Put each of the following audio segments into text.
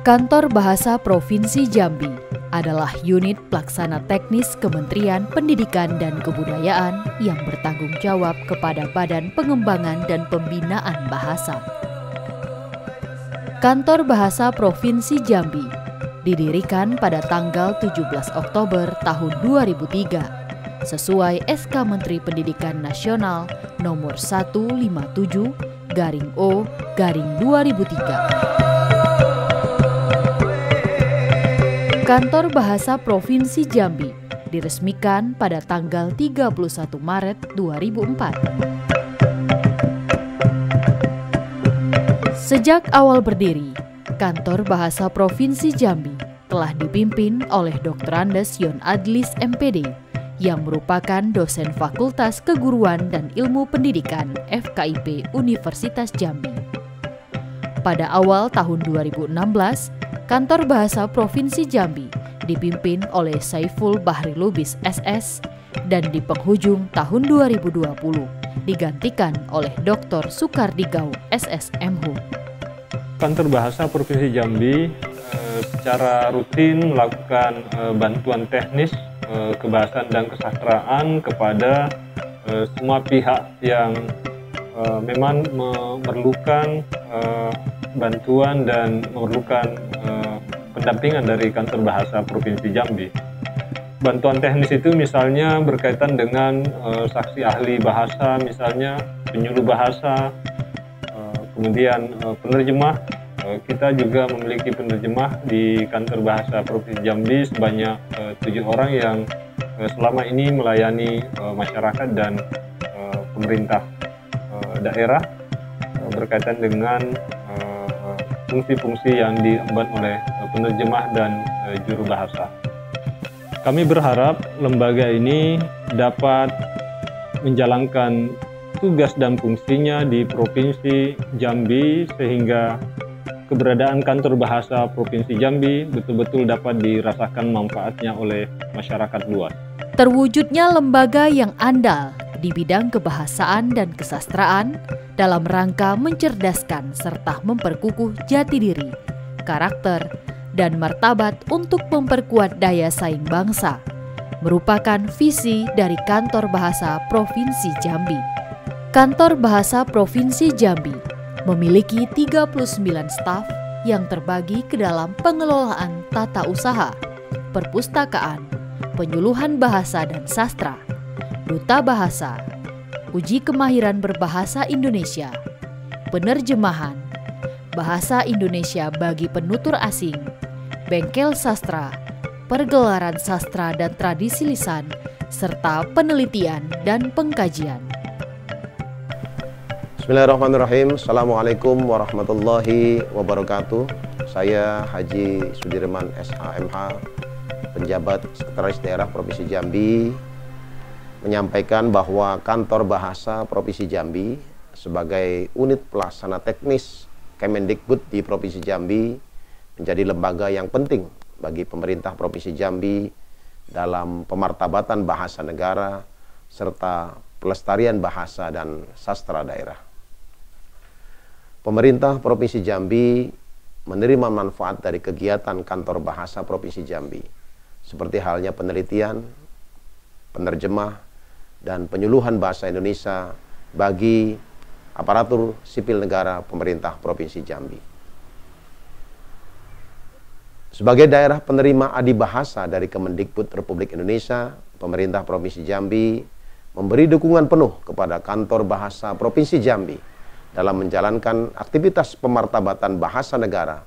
Kantor Bahasa Provinsi Jambi adalah unit pelaksana teknis Kementerian Pendidikan dan Kebudayaan yang bertanggung jawab kepada Badan Pengembangan dan Pembinaan Bahasa. Kantor Bahasa Provinsi Jambi didirikan pada tanggal 17 Oktober tahun 2003 sesuai SK Menteri Pendidikan Nasional nomor 157-O-2003. Kantor Bahasa Provinsi Jambi diresmikan pada tanggal 31 Maret 2004. Sejak awal berdiri, Kantor Bahasa Provinsi Jambi telah dipimpin oleh Dr. Andes Yon Adlis MPD yang merupakan dosen Fakultas Keguruan dan Ilmu Pendidikan FKIP Universitas Jambi. Pada awal tahun 2016, Kantor Bahasa Provinsi Jambi dipimpin oleh Saiful Bahri Lubis SS dan di penghujung tahun 2020 digantikan oleh Dr. Sukardigau SSMHU. Kantor Bahasa Provinsi Jambi secara rutin melakukan bantuan teknis kebahasaan dan kesastraan kepada semua pihak yang memang memerlukan bantuan dan memerlukan pendampingan dari Kantor Bahasa Provinsi Jambi. Bantuan teknis itu misalnya berkaitan dengan saksi ahli bahasa, misalnya penyuluh bahasa, kemudian penerjemah. Kita juga memiliki penerjemah di Kantor Bahasa Provinsi Jambi sebanyak 7 orang yang selama ini melayani masyarakat dan pemerintah daerah berkaitan dengan fungsi-fungsi yang diemban oleh penerjemah dan juru bahasa. Kami berharap lembaga ini dapat menjalankan tugas dan fungsinya di Provinsi Jambi sehingga keberadaan Kantor Bahasa Provinsi Jambi betul-betul dapat dirasakan manfaatnya oleh masyarakat luas. Terwujudnya lembaga yang andal di bidang kebahasaan dan kesastraan dalam rangka mencerdaskan serta memperkukuh jati diri, karakter, dan martabat untuk memperkuat daya saing bangsa, merupakan visi dari Kantor Bahasa Provinsi Jambi. Kantor Bahasa Provinsi Jambi memiliki 39 staf yang terbagi ke dalam pengelolaan tata usaha, perpustakaan, penyuluhan bahasa dan sastra, duta bahasa, uji kemahiran berbahasa Indonesia, penerjemahan, bahasa Indonesia bagi penutur asing, bengkel sastra, pergelaran sastra dan tradisi lisan, serta penelitian dan pengkajian. Bismillahirrahmanirrahim. Assalamualaikum warahmatullahi wabarakatuh. Saya Haji Sudirman SHMH, penjabat Sekretaris Daerah Provinsi Jambi, menyampaikan bahwa Kantor Bahasa Provinsi Jambi sebagai unit pelaksana teknis Kemendikbud di Provinsi Jambi menjadi lembaga yang penting bagi pemerintah Provinsi Jambi dalam pemartabatan bahasa negara serta pelestarian bahasa dan sastra daerah. Pemerintah Provinsi Jambi menerima manfaat dari kegiatan Kantor Bahasa Provinsi Jambi seperti halnya penelitian, penerjemah, dan penyuluhan bahasa Indonesia bagi aparatur sipil negara pemerintah Provinsi Jambi. Sebagai daerah penerima adibahasa dari Kemendikbud Republik Indonesia, pemerintah Provinsi Jambi memberi dukungan penuh kepada Kantor Bahasa Provinsi Jambi dalam menjalankan aktivitas pemartabatan bahasa negara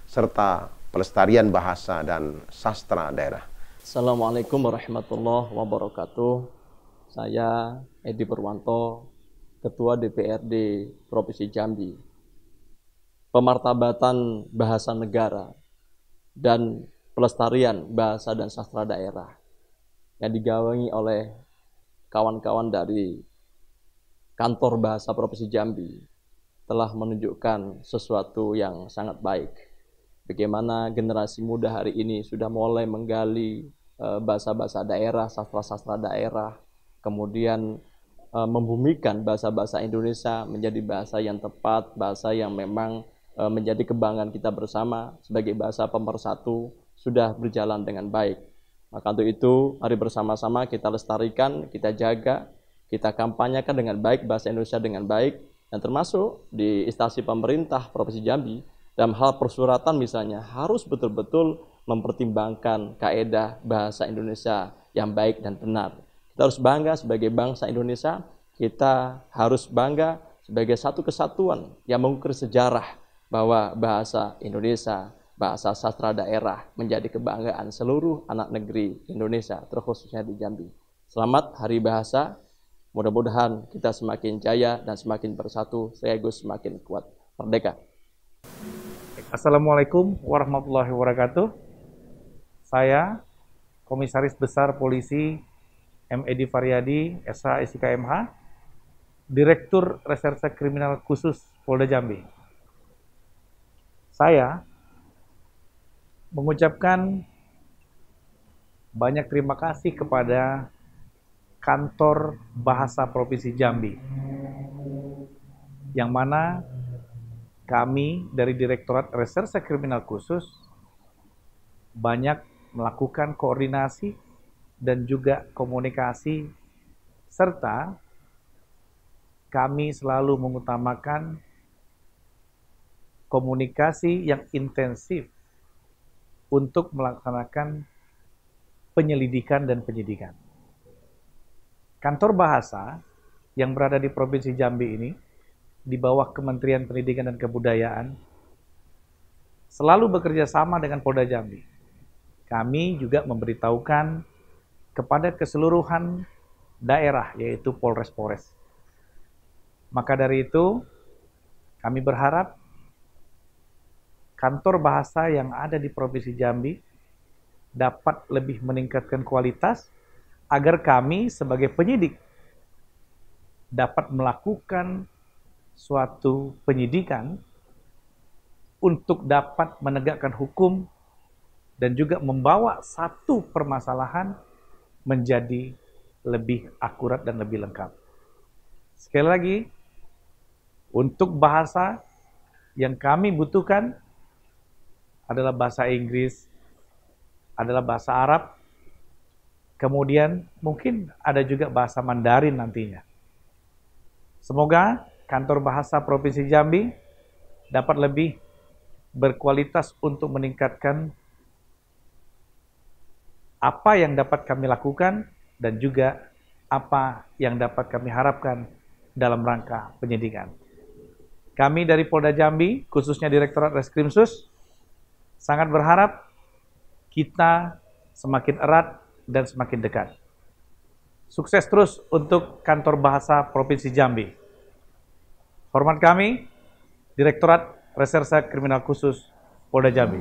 serta pelestarian bahasa dan sastra daerah. Assalamualaikum warahmatullahi wabarakatuh. Saya Edi Purwanto, Ketua DPRD Provinsi Jambi. Pemartabatan bahasa negara dan pelestarian bahasa dan sastra daerah yang digawangi oleh kawan-kawan dari Kantor Bahasa Provinsi Jambi telah menunjukkan sesuatu yang sangat baik. Bagaimana generasi muda hari ini sudah mulai menggali bahasa-bahasa daerah, sastra-sastra daerah, kemudian membumikan bahasa-bahasa Indonesia menjadi bahasa yang tepat, bahasa yang memang menjadi kebanggaan kita bersama sebagai bahasa pemersatu sudah berjalan dengan baik. Maka untuk itu, mari bersama-sama kita lestarikan, kita jaga, kita kampanyekan dengan baik bahasa Indonesia dengan baik, dan termasuk di instansi pemerintah Provinsi Jambi dalam hal persuratan misalnya harus betul-betul mempertimbangkan kaedah bahasa Indonesia yang baik dan benar. Kita harus bangga sebagai bangsa Indonesia, kita harus bangga sebagai satu kesatuan yang mengukir sejarah bahwa bahasa Indonesia, bahasa sastra daerah menjadi kebanggaan seluruh anak negeri Indonesia, terkhususnya di Jambi. Selamat Hari Bahasa, mudah-mudahan kita semakin jaya dan semakin bersatu, sekaligus semakin kuat. Merdeka. Assalamualaikum warahmatullahi wabarakatuh. Saya Komisaris Besar Polisi M. Edi Faryadi, SH SIK MH, Direktur Reserse Kriminal Khusus Polda Jambi. Saya mengucapkan banyak terima kasih kepada Kantor Bahasa Provinsi Jambi, yang mana kami dari Direktorat Reserse Kriminal Khusus banyak melakukan koordinasi dan juga komunikasi, serta kami selalu mengutamakan komunikasi yang intensif untuk melaksanakan penyelidikan dan penyidikan. Kantor Bahasa yang berada di Provinsi Jambi ini, di bawah Kementerian Pendidikan dan Kebudayaan, selalu bekerja sama dengan Polda Jambi. Kami juga memberitahukan kepada keseluruhan daerah, yaitu Polres-Polres. Maka dari itu, kami berharap Kantor Bahasa yang ada di Provinsi Jambi dapat lebih meningkatkan kualitas agar kami sebagai penyidik dapat melakukan suatu penyidikan untuk dapat menegakkan hukum dan juga membawa satu permasalahan menjadi lebih akurat dan lebih lengkap. Sekali lagi, untuk bahasa yang kami butuhkan adalah bahasa Inggris, adalah bahasa Arab, kemudian mungkin ada juga bahasa Mandarin nantinya. Semoga Kantor Bahasa Provinsi Jambi dapat lebih berkualitas untuk meningkatkan apa yang dapat kami lakukan dan juga apa yang dapat kami harapkan dalam rangka penyidikan. Kami dari Polda Jambi, khususnya Direktorat Reskrimsus, sangat berharap kita semakin erat dan semakin dekat. Sukses terus untuk Kantor Bahasa Provinsi Jambi. Hormat kami, Direktorat Reserse Kriminal Khusus Polda Jambi.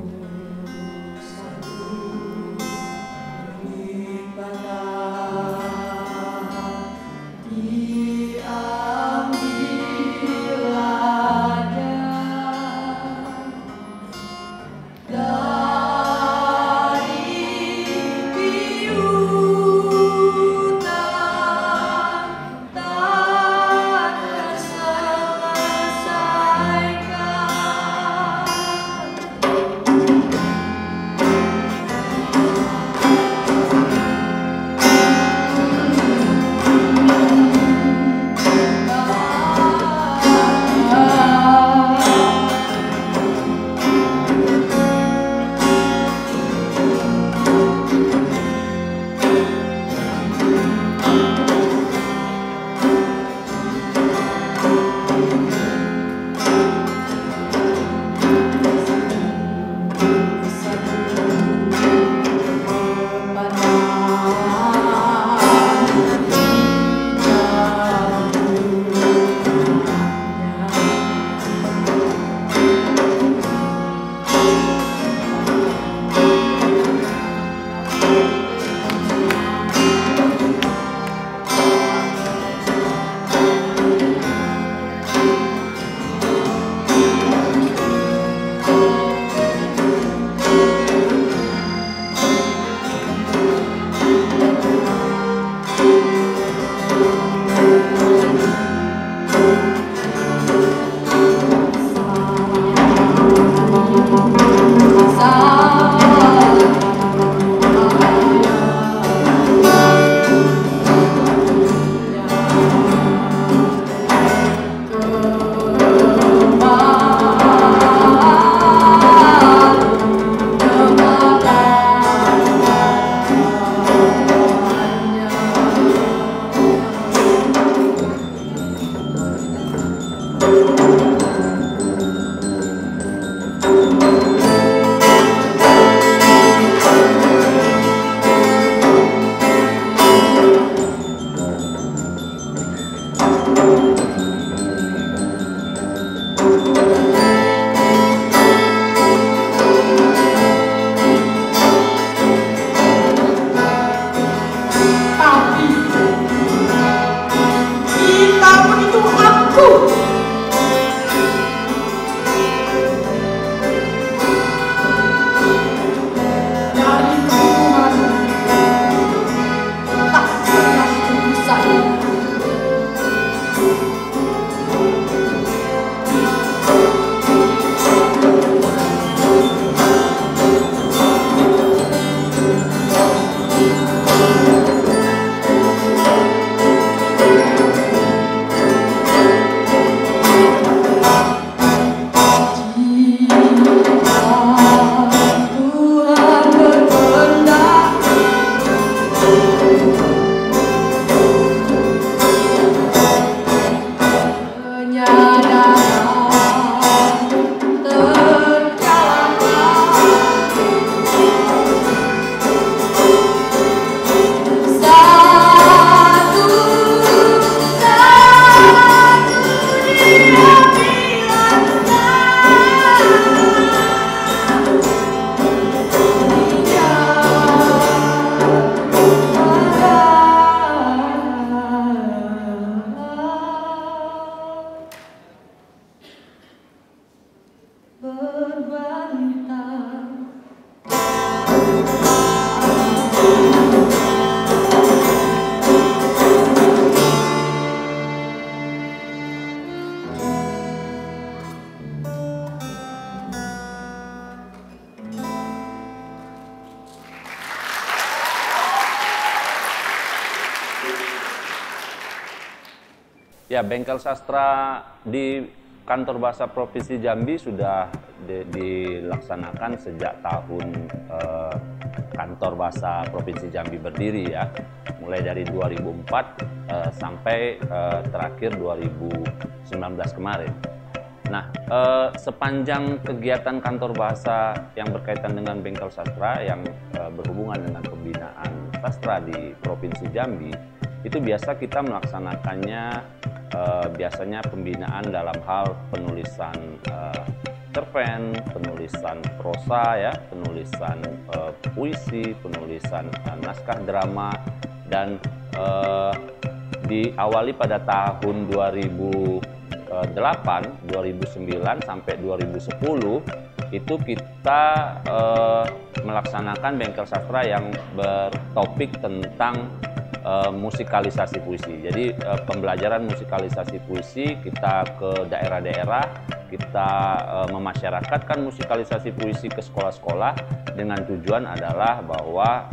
Ya, Bengkel Sastra di Kantor Bahasa Provinsi Jambi sudah dilaksanakan sejak tahun Kantor Bahasa Provinsi Jambi berdiri ya, mulai dari 2004 sampai terakhir 2019 kemarin. Nah, sepanjang kegiatan Kantor Bahasa yang berkaitan dengan Bengkel Sastra yang berhubungan dengan pembinaan sastra di Provinsi Jambi, itu biasa kita melaksanakannya biasanya pembinaan dalam hal penulisan cerpen, penulisan prosa ya, penulisan puisi, penulisan naskah drama, dan diawali pada tahun 2008, 2009 sampai 2010 itu kita melaksanakan Bengkel Sastra yang bertopik tentang musikalisasi puisi. Jadi pembelajaran musikalisasi puisi, kita ke daerah-daerah, kita memasyarakatkan musikalisasi puisi ke sekolah-sekolah dengan tujuan adalah bahwa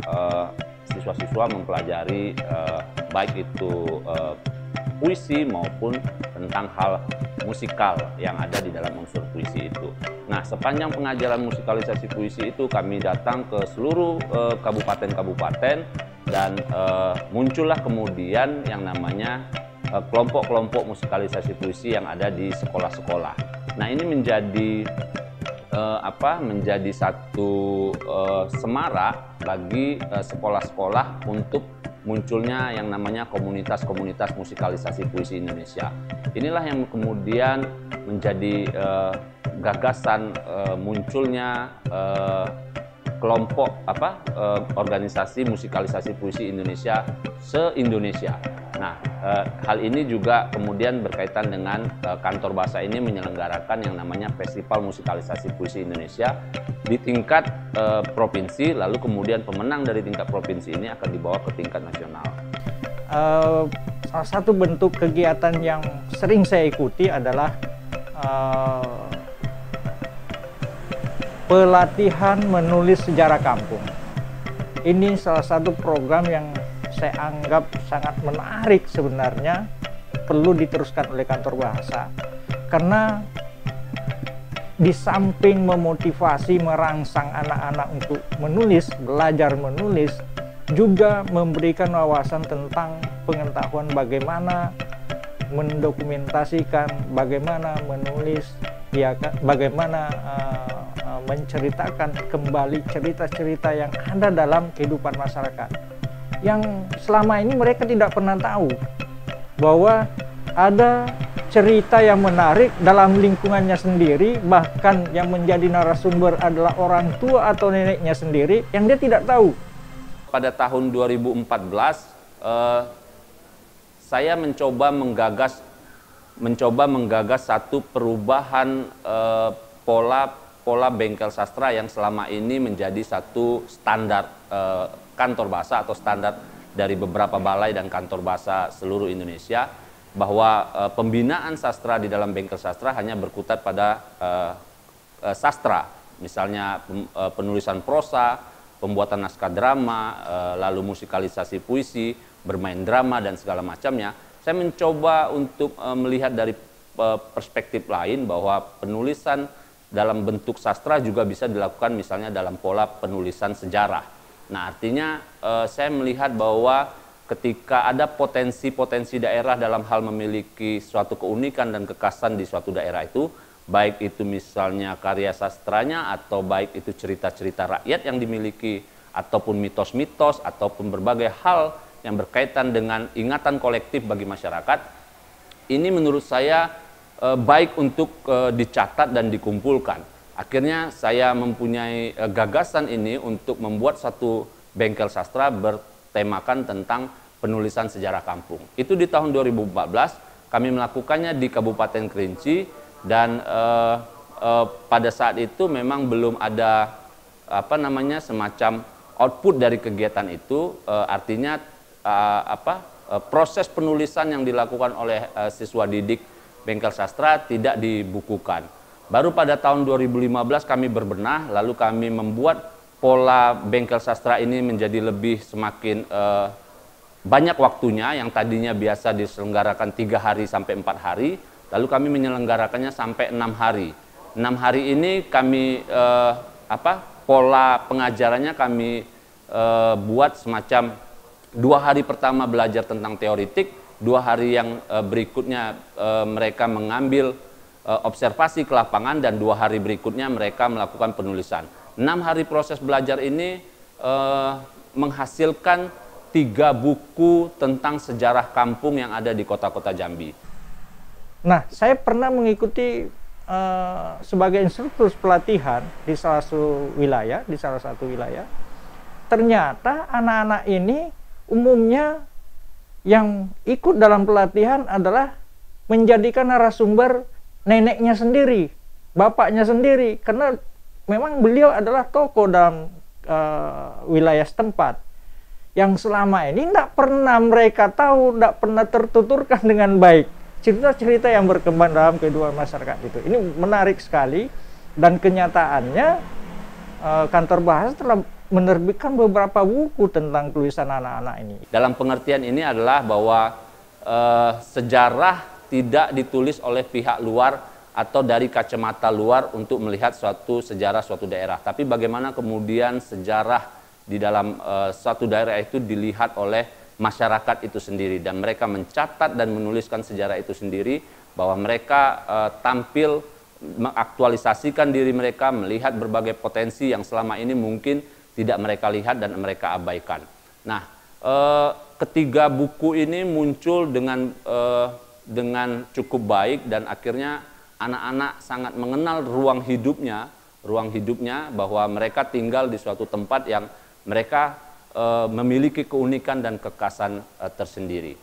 siswa-siswa mempelajari baik itu puisi maupun tentang hal musikal yang ada di dalam unsur puisi itu. Nah, sepanjang pengajaran musikalisasi puisi itu kami datang ke seluruh kabupaten-kabupaten dan muncullah kemudian yang namanya kelompok-kelompok musikalisasi puisi yang ada di sekolah-sekolah. Nah, ini menjadi menjadi satu semarak bagi sekolah-sekolah untuk munculnya yang namanya komunitas-komunitas musikalisasi puisi Indonesia. Inilah yang kemudian menjadi gagasan munculnya kelompok organisasi musikalisasi puisi Indonesia se-Indonesia. Nah, hal ini juga kemudian berkaitan dengan Kantor Bahasa ini menyelenggarakan yang namanya Festival Musikalisasi Puisi Indonesia di tingkat provinsi, lalu kemudian pemenang dari tingkat provinsi ini akan dibawa ke tingkat nasional. Salah satu bentuk kegiatan yang sering saya ikuti adalah pelatihan menulis sejarah kampung. Ini salah satu program yang saya anggap sangat menarik sebenarnya, perlu diteruskan oleh Kantor Bahasa. Karena di samping memotivasi, merangsang anak-anak untuk menulis, belajar menulis, juga memberikan wawasan tentang pengetahuan bagaimana mendokumentasikan, bagaimana menulis, ya, bagaimana menceritakan kembali cerita-cerita yang ada dalam kehidupan masyarakat, yang selama ini mereka tidak pernah tahu bahwa ada cerita yang menarik dalam lingkungannya sendiri, bahkan yang menjadi narasumber adalah orang tua atau neneknya sendiri yang dia tidak tahu. Pada tahun 2014 saya mencoba menggagas satu perubahan pola Bengkel Sastra yang selama ini menjadi satu standar Kantor Bahasa atau standar dari beberapa balai dan Kantor Bahasa seluruh Indonesia, bahwa pembinaan sastra di dalam Bengkel Sastra hanya berkutat pada sastra, misalnya penulisan prosa, pembuatan naskah drama, lalu musikalisasi puisi, bermain drama dan segala macamnya. Saya mencoba untuk melihat dari perspektif lain bahwa penulisan dalam bentuk sastra juga bisa dilakukan misalnya dalam pola penulisan sejarah. Nah, artinya saya melihat bahwa ketika ada potensi-potensi daerah dalam hal memiliki suatu keunikan dan kekhasan di suatu daerah itu, baik itu misalnya karya sastranya atau baik itu cerita-cerita rakyat yang dimiliki, ataupun mitos-mitos, ataupun berbagai hal yang berkaitan dengan ingatan kolektif bagi masyarakat, ini menurut saya baik untuk dicatat dan dikumpulkan. Akhirnya saya mempunyai gagasan ini untuk membuat satu Bengkel Sastra bertemakan tentang penulisan sejarah kampung. Itu di tahun 2014 kami melakukannya di Kabupaten Kerinci, dan pada saat itu memang belum ada semacam output dari kegiatan itu, artinya proses penulisan yang dilakukan oleh siswa didik Bengkel Sastra tidak dibukukan. Baru pada tahun 2015 kami berbenah, lalu kami membuat pola Bengkel Sastra ini menjadi lebih semakin banyak waktunya, yang tadinya biasa diselenggarakan 3 hari sampai 4 hari, lalu kami menyelenggarakannya sampai 6 hari. 6 hari ini kami pola pengajarannya kami buat semacam 2 hari pertama belajar tentang teoritik, 2 hari yang berikutnya mereka mengambil observasi ke lapangan, dan 2 hari berikutnya mereka melakukan penulisan. 6 hari proses belajar ini menghasilkan 3 buku tentang sejarah kampung yang ada di kota-kota Jambi. Nah, saya pernah mengikuti sebagai instruktur pelatihan di salah satu wilayah. Ternyata anak-anak ini umumnya yang ikut dalam pelatihan adalah menjadikan narasumber neneknya sendiri, bapaknya sendiri, karena memang beliau adalah tokoh dalam wilayah setempat yang selama ini tidak pernah mereka tahu, tidak pernah tertuturkan dengan baik cerita-cerita yang berkembang dalam kehidupan masyarakat itu. Ini menarik sekali, dan kenyataannya kantor bahasa telah menerbitkan beberapa buku tentang tulisan anak-anak ini. Dalam pengertian ini adalah bahwa sejarah tidak ditulis oleh pihak luar atau dari kacamata luar untuk melihat suatu sejarah suatu daerah, tapi bagaimana kemudian sejarah di dalam suatu daerah itu dilihat oleh masyarakat itu sendiri, dan mereka mencatat dan menuliskan sejarah itu sendiri, bahwa mereka tampil mengaktualisasikan diri mereka, melihat berbagai potensi yang selama ini mungkin tidak mereka lihat dan mereka abaikan. Nah, ketiga buku ini muncul dengan cukup baik, dan akhirnya anak-anak sangat mengenal ruang hidupnya, bahwa mereka tinggal di suatu tempat yang mereka memiliki keunikan dan kekhasan tersendiri.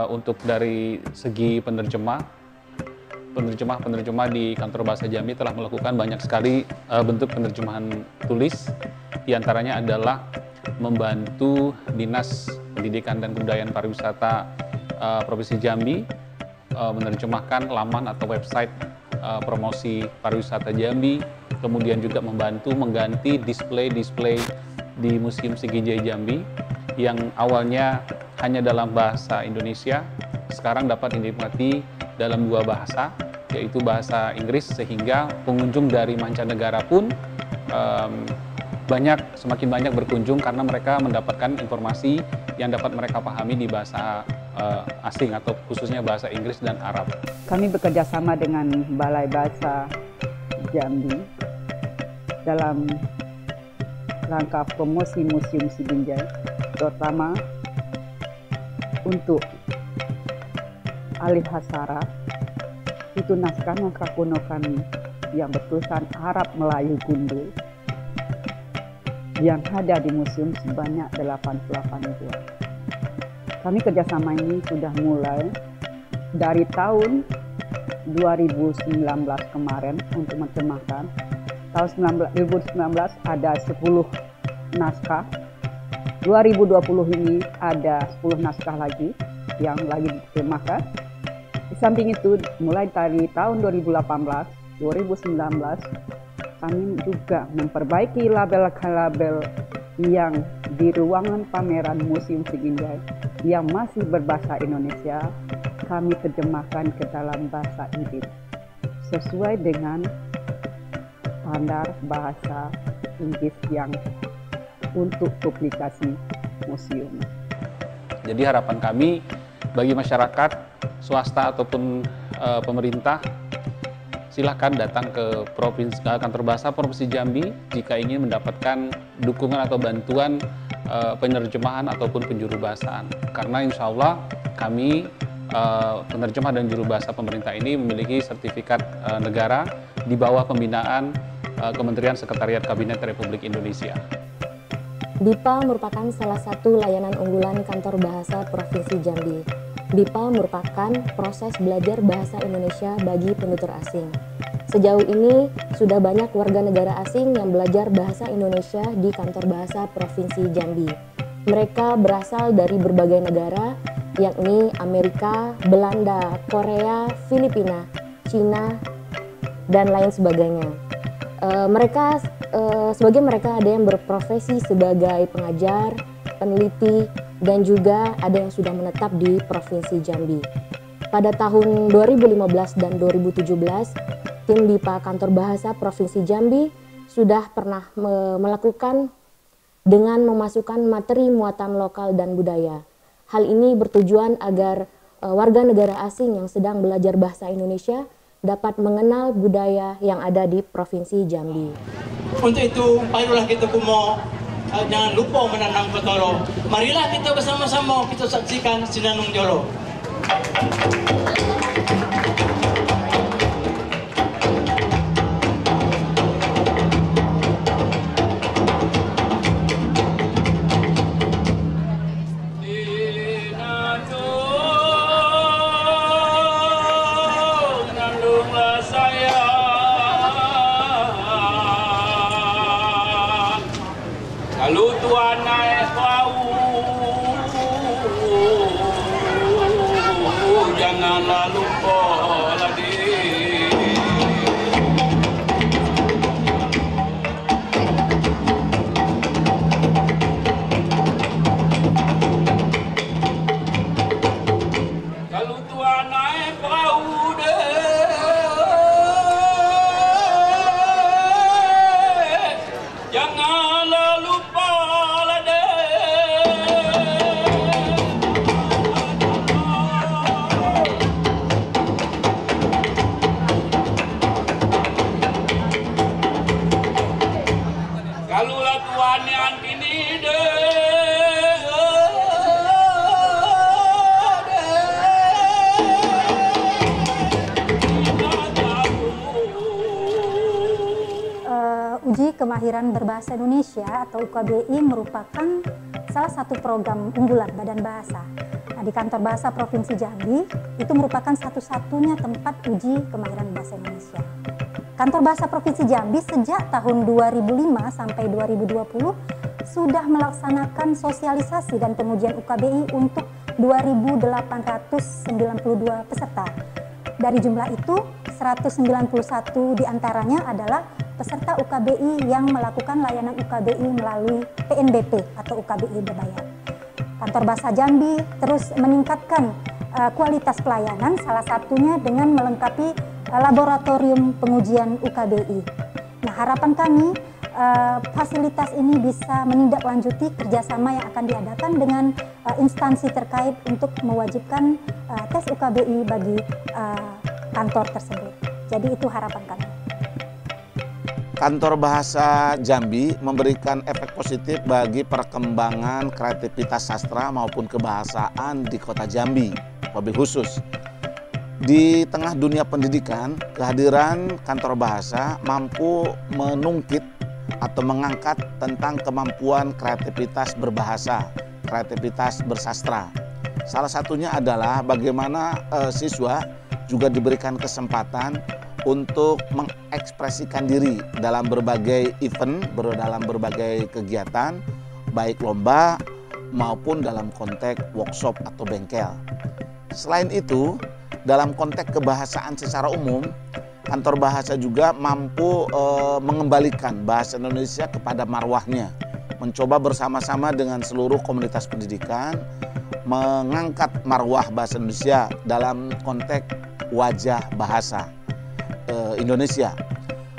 untuk dari segi penerjemah di Kantor Bahasa Jambi telah melakukan banyak sekali bentuk penerjemahan tulis. Di antaranya adalah membantu Dinas Pendidikan dan Kebudayaan Pariwisata Provinsi Jambi menerjemahkan laman atau website promosi pariwisata Jambi, kemudian juga membantu mengganti display-display di Museum Sigijai Jambi yang awalnya hanya dalam bahasa Indonesia, sekarang dapat dinikmati dalam 2 bahasa, yaitu bahasa Inggris, sehingga pengunjung dari mancanegara pun semakin banyak berkunjung karena mereka mendapatkan informasi yang dapat mereka pahami di bahasa asing atau khususnya bahasa Inggris dan Arab. Kami bekerja sama dengan Balai Bahasa Jambi dalam rangka promosi Museum Sigijai, terutama untuk alih hasara. Itu naskah-naskah kuno kami yang bertulisan Arab Melayu Gundul yang ada di museum sebanyak 88 buah. Kami kerjasama ini sudah mulai dari tahun 2019 kemarin untuk menerjemahkan. Tahun 2019 ada 10 naskah. 2020 ini ada 10 naskah lagi yang lagi diterjemahkan. Di samping itu, mulai dari tahun 2018, 2019, kami juga memperbaiki label-label yang di ruangan pameran Museum Sigijai yang masih berbahasa Indonesia, kami terjemahkan ke dalam bahasa Inggris sesuai dengan standar bahasa Inggris yang untuk publikasi museum. Jadi harapan kami bagi masyarakat, swasta ataupun pemerintah, silahkan datang ke Kantor Bahasa Provinsi Jambi jika ingin mendapatkan dukungan atau bantuan penerjemahan ataupun penjuru bahasaan. Karena insya Allah kami penerjemah dan juru bahasa pemerintah ini memiliki sertifikat negara di bawah pembinaan Kementerian Sekretariat Kabinet Republik Indonesia. BIPA merupakan salah satu layanan unggulan Kantor Bahasa Provinsi Jambi. BIPA merupakan proses belajar bahasa Indonesia bagi penutur asing. Sejauh ini, sudah banyak warga negara asing yang belajar bahasa Indonesia di Kantor Bahasa Provinsi Jambi. Mereka berasal dari berbagai negara, yakni Amerika, Belanda, Korea, Filipina, Cina, dan lain sebagainya. Sebagian mereka ada yang berprofesi sebagai pengajar, peneliti, dan juga ada yang sudah menetap di Provinsi Jambi. Pada tahun 2015 dan 2017, tim BIPA Kantor Bahasa Provinsi Jambi sudah pernah melakukan dengan memasukkan materi muatan lokal dan budaya. Hal ini bertujuan agar warga negara asing yang sedang belajar bahasa Indonesia dapat mengenal budaya yang ada di Provinsi Jambi. Untuk itu, marilah kita kumo jangan lupa menanam petoro. Marilah kita bersama-sama kita saksikan Sinanung Jolo. Lalu Tuhan naik perahu, janganlah lupa lagi. Kalau Tuhan naik perahu deh, janganlah lupa. Kalulah Tuhan yang kini Uji Kemahiran Berbahasa Indonesia atau UKBI merupakan salah satu program unggulan Badan Bahasa. Nah, di Kantor Bahasa Provinsi Jambi itu merupakan satu-satunya tempat uji kemahiran bahasa Indonesia. Kantor Bahasa Provinsi Jambi sejak tahun 2005 sampai 2020 sudah melaksanakan sosialisasi dan pengujian UKBI untuk 2.892 peserta. Dari jumlah itu, 191 diantaranya adalah peserta UKBI yang melakukan layanan UKBI melalui PNBP atau UKBI berbayar. Kantor Bahasa Jambi terus meningkatkan kualitas pelayanan, salah satunya dengan melengkapi laboratorium pengujian UKBI. Nah, harapan kami fasilitas ini bisa menindaklanjuti kerjasama yang akan diadakan dengan instansi terkait untuk mewajibkan tes UKBI bagi kantor tersebut. Jadi itu harapan kami. Kantor Bahasa Jambi memberikan efek positif bagi perkembangan kreativitas sastra maupun kebahasaan di kota Jambi, wabil khusus. Di tengah dunia pendidikan, kehadiran kantor bahasa mampu menungkit atau mengangkat tentang kemampuan kreativitas berbahasa, kreativitas bersastra. Salah satunya adalah bagaimana siswa juga diberikan kesempatan untuk mengekspresikan diri dalam berbagai event, dalam berbagai kegiatan, baik lomba maupun dalam konteks workshop atau bengkel. Selain itu, dalam konteks kebahasaan secara umum, kantor bahasa juga mampu mengembalikan bahasa Indonesia kepada marwahnya, mencoba bersama-sama dengan seluruh komunitas pendidikan mengangkat marwah bahasa Indonesia dalam konteks wajah bahasa Indonesia.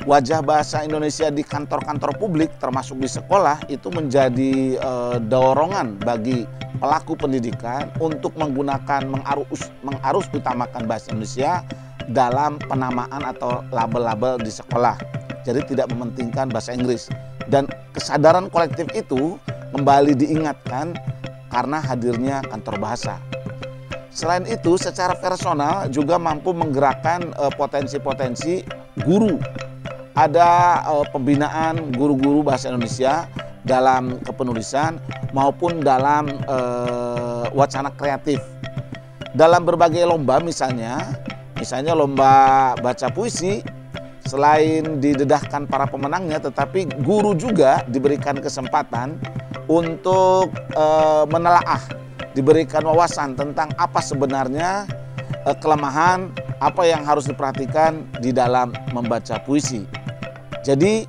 Wajah bahasa Indonesia di kantor-kantor publik termasuk di sekolah itu menjadi dorongan bagi pelaku pendidikan untuk menggunakan mengarus utamakan bahasa Indonesia dalam penamaan atau label-label di sekolah. Jadi tidak mementingkan bahasa Inggris. Dan kesadaran kolektif itu kembali diingatkan karena hadirnya kantor bahasa. Selain itu, secara personal juga mampu menggerakkan potensi-potensi guru. Ada pembinaan guru-guru bahasa Indonesia dalam kepenulisan maupun dalam wacana kreatif. Dalam berbagai lomba misalnya lomba baca puisi, selain didedahkan para pemenangnya, tetapi guru juga diberikan kesempatan untuk menelaah, diberikan wawasan tentang apa sebenarnya kelemahan, apa yang harus diperhatikan di dalam membaca puisi. Jadi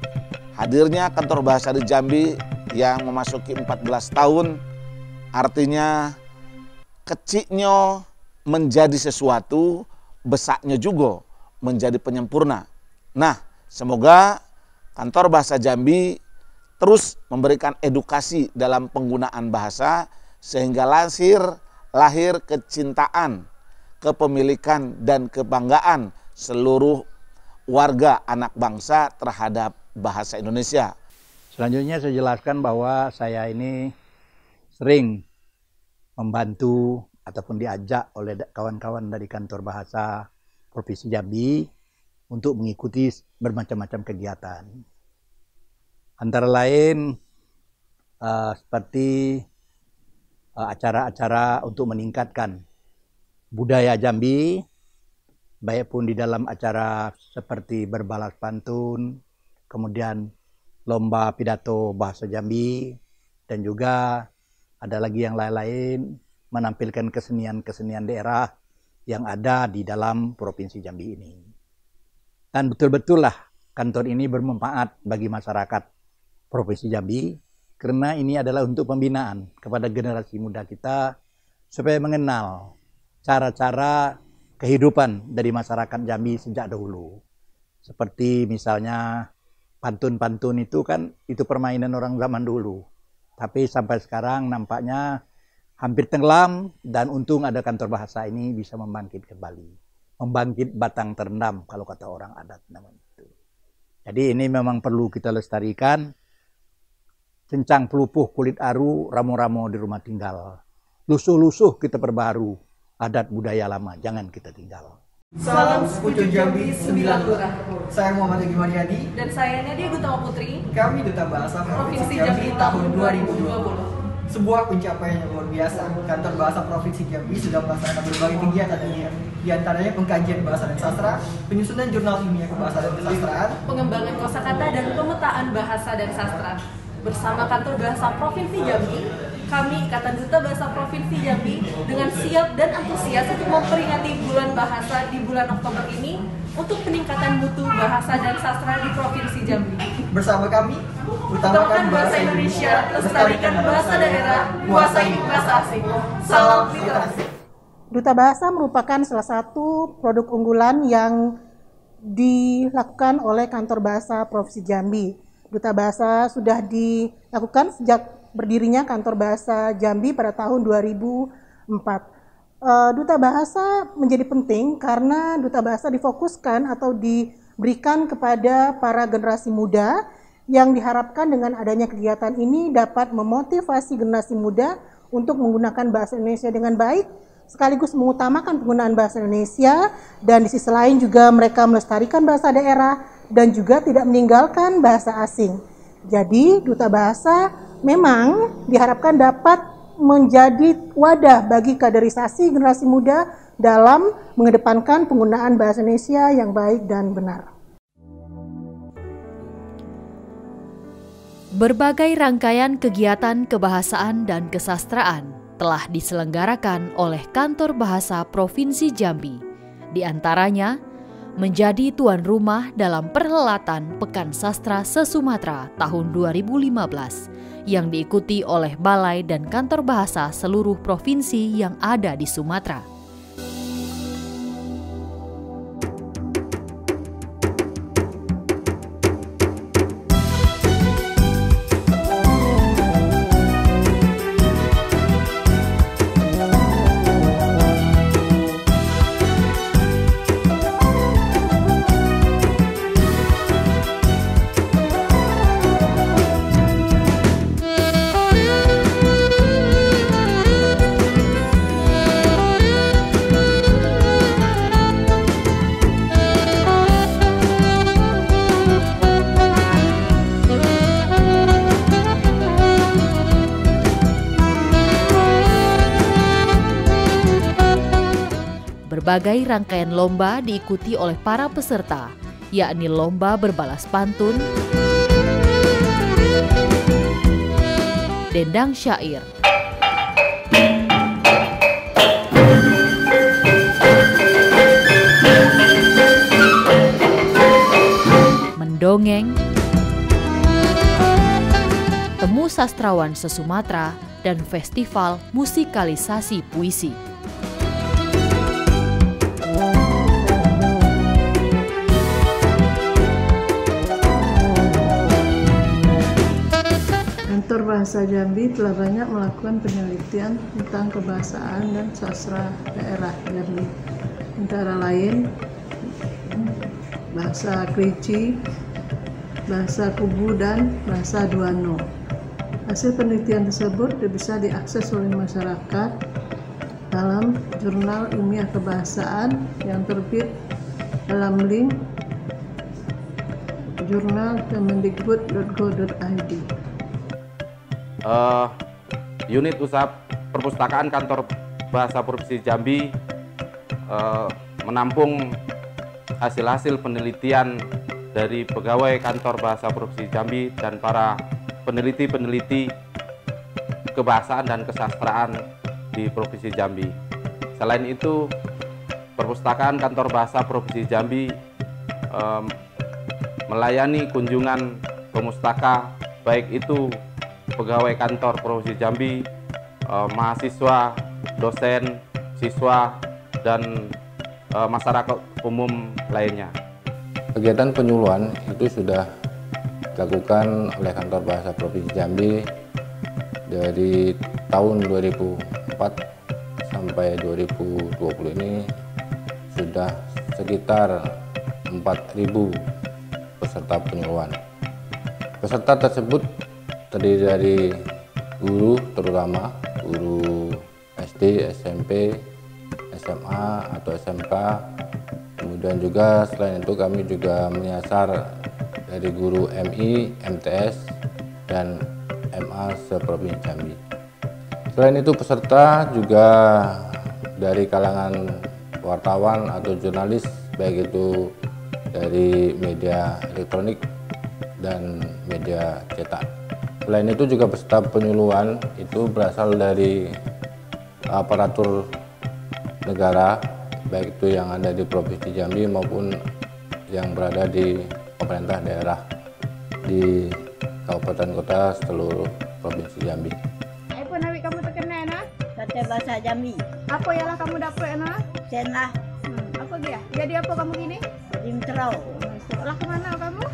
hadirnya kantor bahasa di Jambi yang memasuki 14 tahun artinya kecilnya menjadi sesuatu, besarnya juga menjadi penyempurna. Nah, semoga kantor bahasa Jambi terus memberikan edukasi dalam penggunaan bahasa sehingga lahir kecintaan, kepemilikan dan kebanggaan seluruh warga anak bangsa terhadap bahasa Indonesia. Selanjutnya saya jelaskan bahwa saya ini sering membantu ataupun diajak oleh kawan-kawan dari kantor bahasa Provinsi Jambi untuk mengikuti bermacam-macam kegiatan. Antara lain seperti acara-acara untuk meningkatkan budaya Jambi, baik pun di dalam acara seperti berbalas pantun, kemudian lomba pidato bahasa Jambi, dan juga ada lagi yang lain-lain menampilkan kesenian-kesenian daerah yang ada di dalam Provinsi Jambi ini. Dan betul-betul lah kantor ini bermanfaat bagi masyarakat Provinsi Jambi, karena ini adalah untuk pembinaan kepada generasi muda kita supaya mengenal cara-cara kehidupan dari masyarakat Jambi sejak dahulu. Seperti misalnya pantun-pantun itu kan itu permainan orang zaman dulu. Tapi sampai sekarang nampaknya hampir tenggelam, dan untung ada kantor bahasa ini bisa membangkit kembali. Membangkit batang terendam kalau kata orang adat namanya itu. Jadi ini memang perlu kita lestarikan. Cencang pelupuh kulit aru, ramo-ramo di rumah tinggal. Lusuh-lusuh kita perbaharu, adat budaya lama jangan kita tinggal. Salam Sepucuk Jambi 9 Lurah. Saya Muhammad Egy Mariadi. Dan saya Nadia Gutama Putri. Kami Duta Bahasa Provinsi Jambi tahun 2020. Sebuah pencapaian yang luar biasa. Kantor Bahasa Provinsi Jambi sudah melaksanakan berbagai kegiatan ini, di antaranya pengkajian bahasa dan sastra, penyusunan jurnal ilmiah kebahasaan dan kesastraan, pengembangan kosakata dan pemetaan bahasa dan sastra. Bersama Kantor Bahasa Provinsi Jambi, kami Ikatan Duta Bahasa Provinsi Jambi dengan siap dan antusias untuk memperingati bulan bahasa di bulan Oktober ini untuk peningkatan mutu bahasa dan sastra di Provinsi Jambi. Bersama kami, utamakan bahasa Indonesia, lestarikan bahasa daerah, kuasai bahasa asing. Salam literasi. Duta Bahasa merupakan salah satu produk unggulan yang dilakukan oleh Kantor Bahasa Provinsi Jambi. Duta Bahasa sudah dilakukan sejak berdirinya Kantor Bahasa Jambi pada tahun 2004. Duta Bahasa menjadi penting karena Duta Bahasa difokuskan atau diberikan kepada para generasi muda yang diharapkan dengan adanya kegiatan ini dapat memotivasi generasi muda untuk menggunakan bahasa Indonesia dengan baik, sekaligus mengutamakan penggunaan bahasa Indonesia, dan di sisi lain juga mereka melestarikan bahasa daerah dan juga tidak meninggalkan bahasa asing. Jadi Duta Bahasa memang diharapkan dapat menjadi wadah bagi kaderisasi generasi muda dalam mengedepankan penggunaan bahasa Indonesia yang baik dan benar. Berbagai rangkaian kegiatan kebahasaan dan kesastraan telah diselenggarakan oleh Kantor Bahasa Provinsi Jambi. Di antaranya, menjadi tuan rumah dalam perhelatan Pekan Sastra se-Sumatera tahun 2015 yang diikuti oleh Balai dan Kantor Bahasa seluruh provinsi yang ada di Sumatera. Berbagai rangkaian lomba diikuti oleh para peserta, yakni lomba berbalas pantun, dendang syair, mendongeng, temu sastrawan se-Sumatera, dan festival musikalisasi puisi. Kantor Bahasa Jambi telah banyak melakukan penelitian tentang kebahasaan dan sastra daerah Jambi, antara lain bahasa Kerinci, bahasa Kubu, dan bahasa Duano. Hasil penelitian tersebut bisa diakses oleh masyarakat dalam jurnal ilmiah kebahasaan yang terbit dalam link jurnal kemendikbud.go.id. Unit usaha perpustakaan Kantor Bahasa Provinsi Jambi menampung hasil-hasil penelitian dari pegawai Kantor Bahasa Provinsi Jambi dan para peneliti-peneliti kebahasaan dan kesastraan di Provinsi Jambi. Selain itu, perpustakaan Kantor Bahasa Provinsi Jambi melayani kunjungan pemustaka, baik itu pegawai kantor Provinsi Jambi, mahasiswa, dosen, siswa, dan masyarakat umum lainnya. Kegiatan penyuluhan itu sudah dilakukan oleh Kantor Bahasa Provinsi Jambi dari tahun 2004 sampai 2020 ini sudah sekitar 4.000 peserta penyuluhan. Peserta tersebut terdiri dari guru, terutama guru SD, SMP, SMA atau SMK. Kemudian juga selain itu kami juga menyasar dari guru MI, MTS, dan MA se-Provinsi Jambi. Selain itu peserta juga dari kalangan wartawan atau jurnalis, baik itu dari media elektronik dan media cetak. Selain itu juga peserta penyuluhan itu berasal dari aparatur negara, baik itu yang ada di Provinsi Jambi maupun yang berada di pemerintah daerah di kabupaten kota seluruh Provinsi Jambi. Apa nawi kamu terkena na? Kata bahasa Jambi. Apa yalah kamu dapat na? Senlah. Apa dia? Jadi apa kamu gini? Jadi mencerau. Sekolah kemana kamu?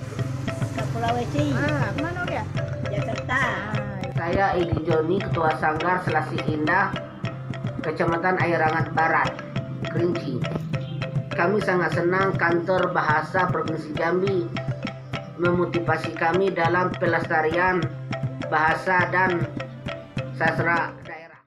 Ke Sulawesi. Kemana dia? Jakarta. Saya Edi Joni, Ketua Sanggar Selasih Indah, Kecamatan Airangan Barat, Kerinci. Kami sangat senang Kantor Bahasa Provinsi Jambi memotivasi kami dalam pelestarian bahasa dan sastra daerah.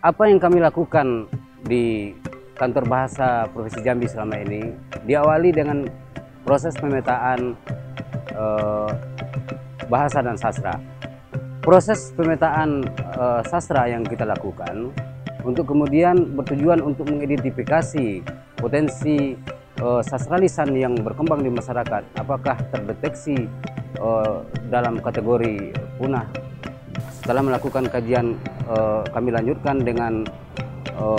Apa yang kami lakukan di Kantor Bahasa Provinsi Jambi selama ini diawali dengan proses pemetaan bahasa dan sastra. Proses pemetaan sastra yang kita lakukan untuk kemudian bertujuan untuk mengidentifikasi potensi sastra lisan yang berkembang di masyarakat, apakah terdeteksi dalam kategori punah. Setelah melakukan kajian, kami lanjutkan dengan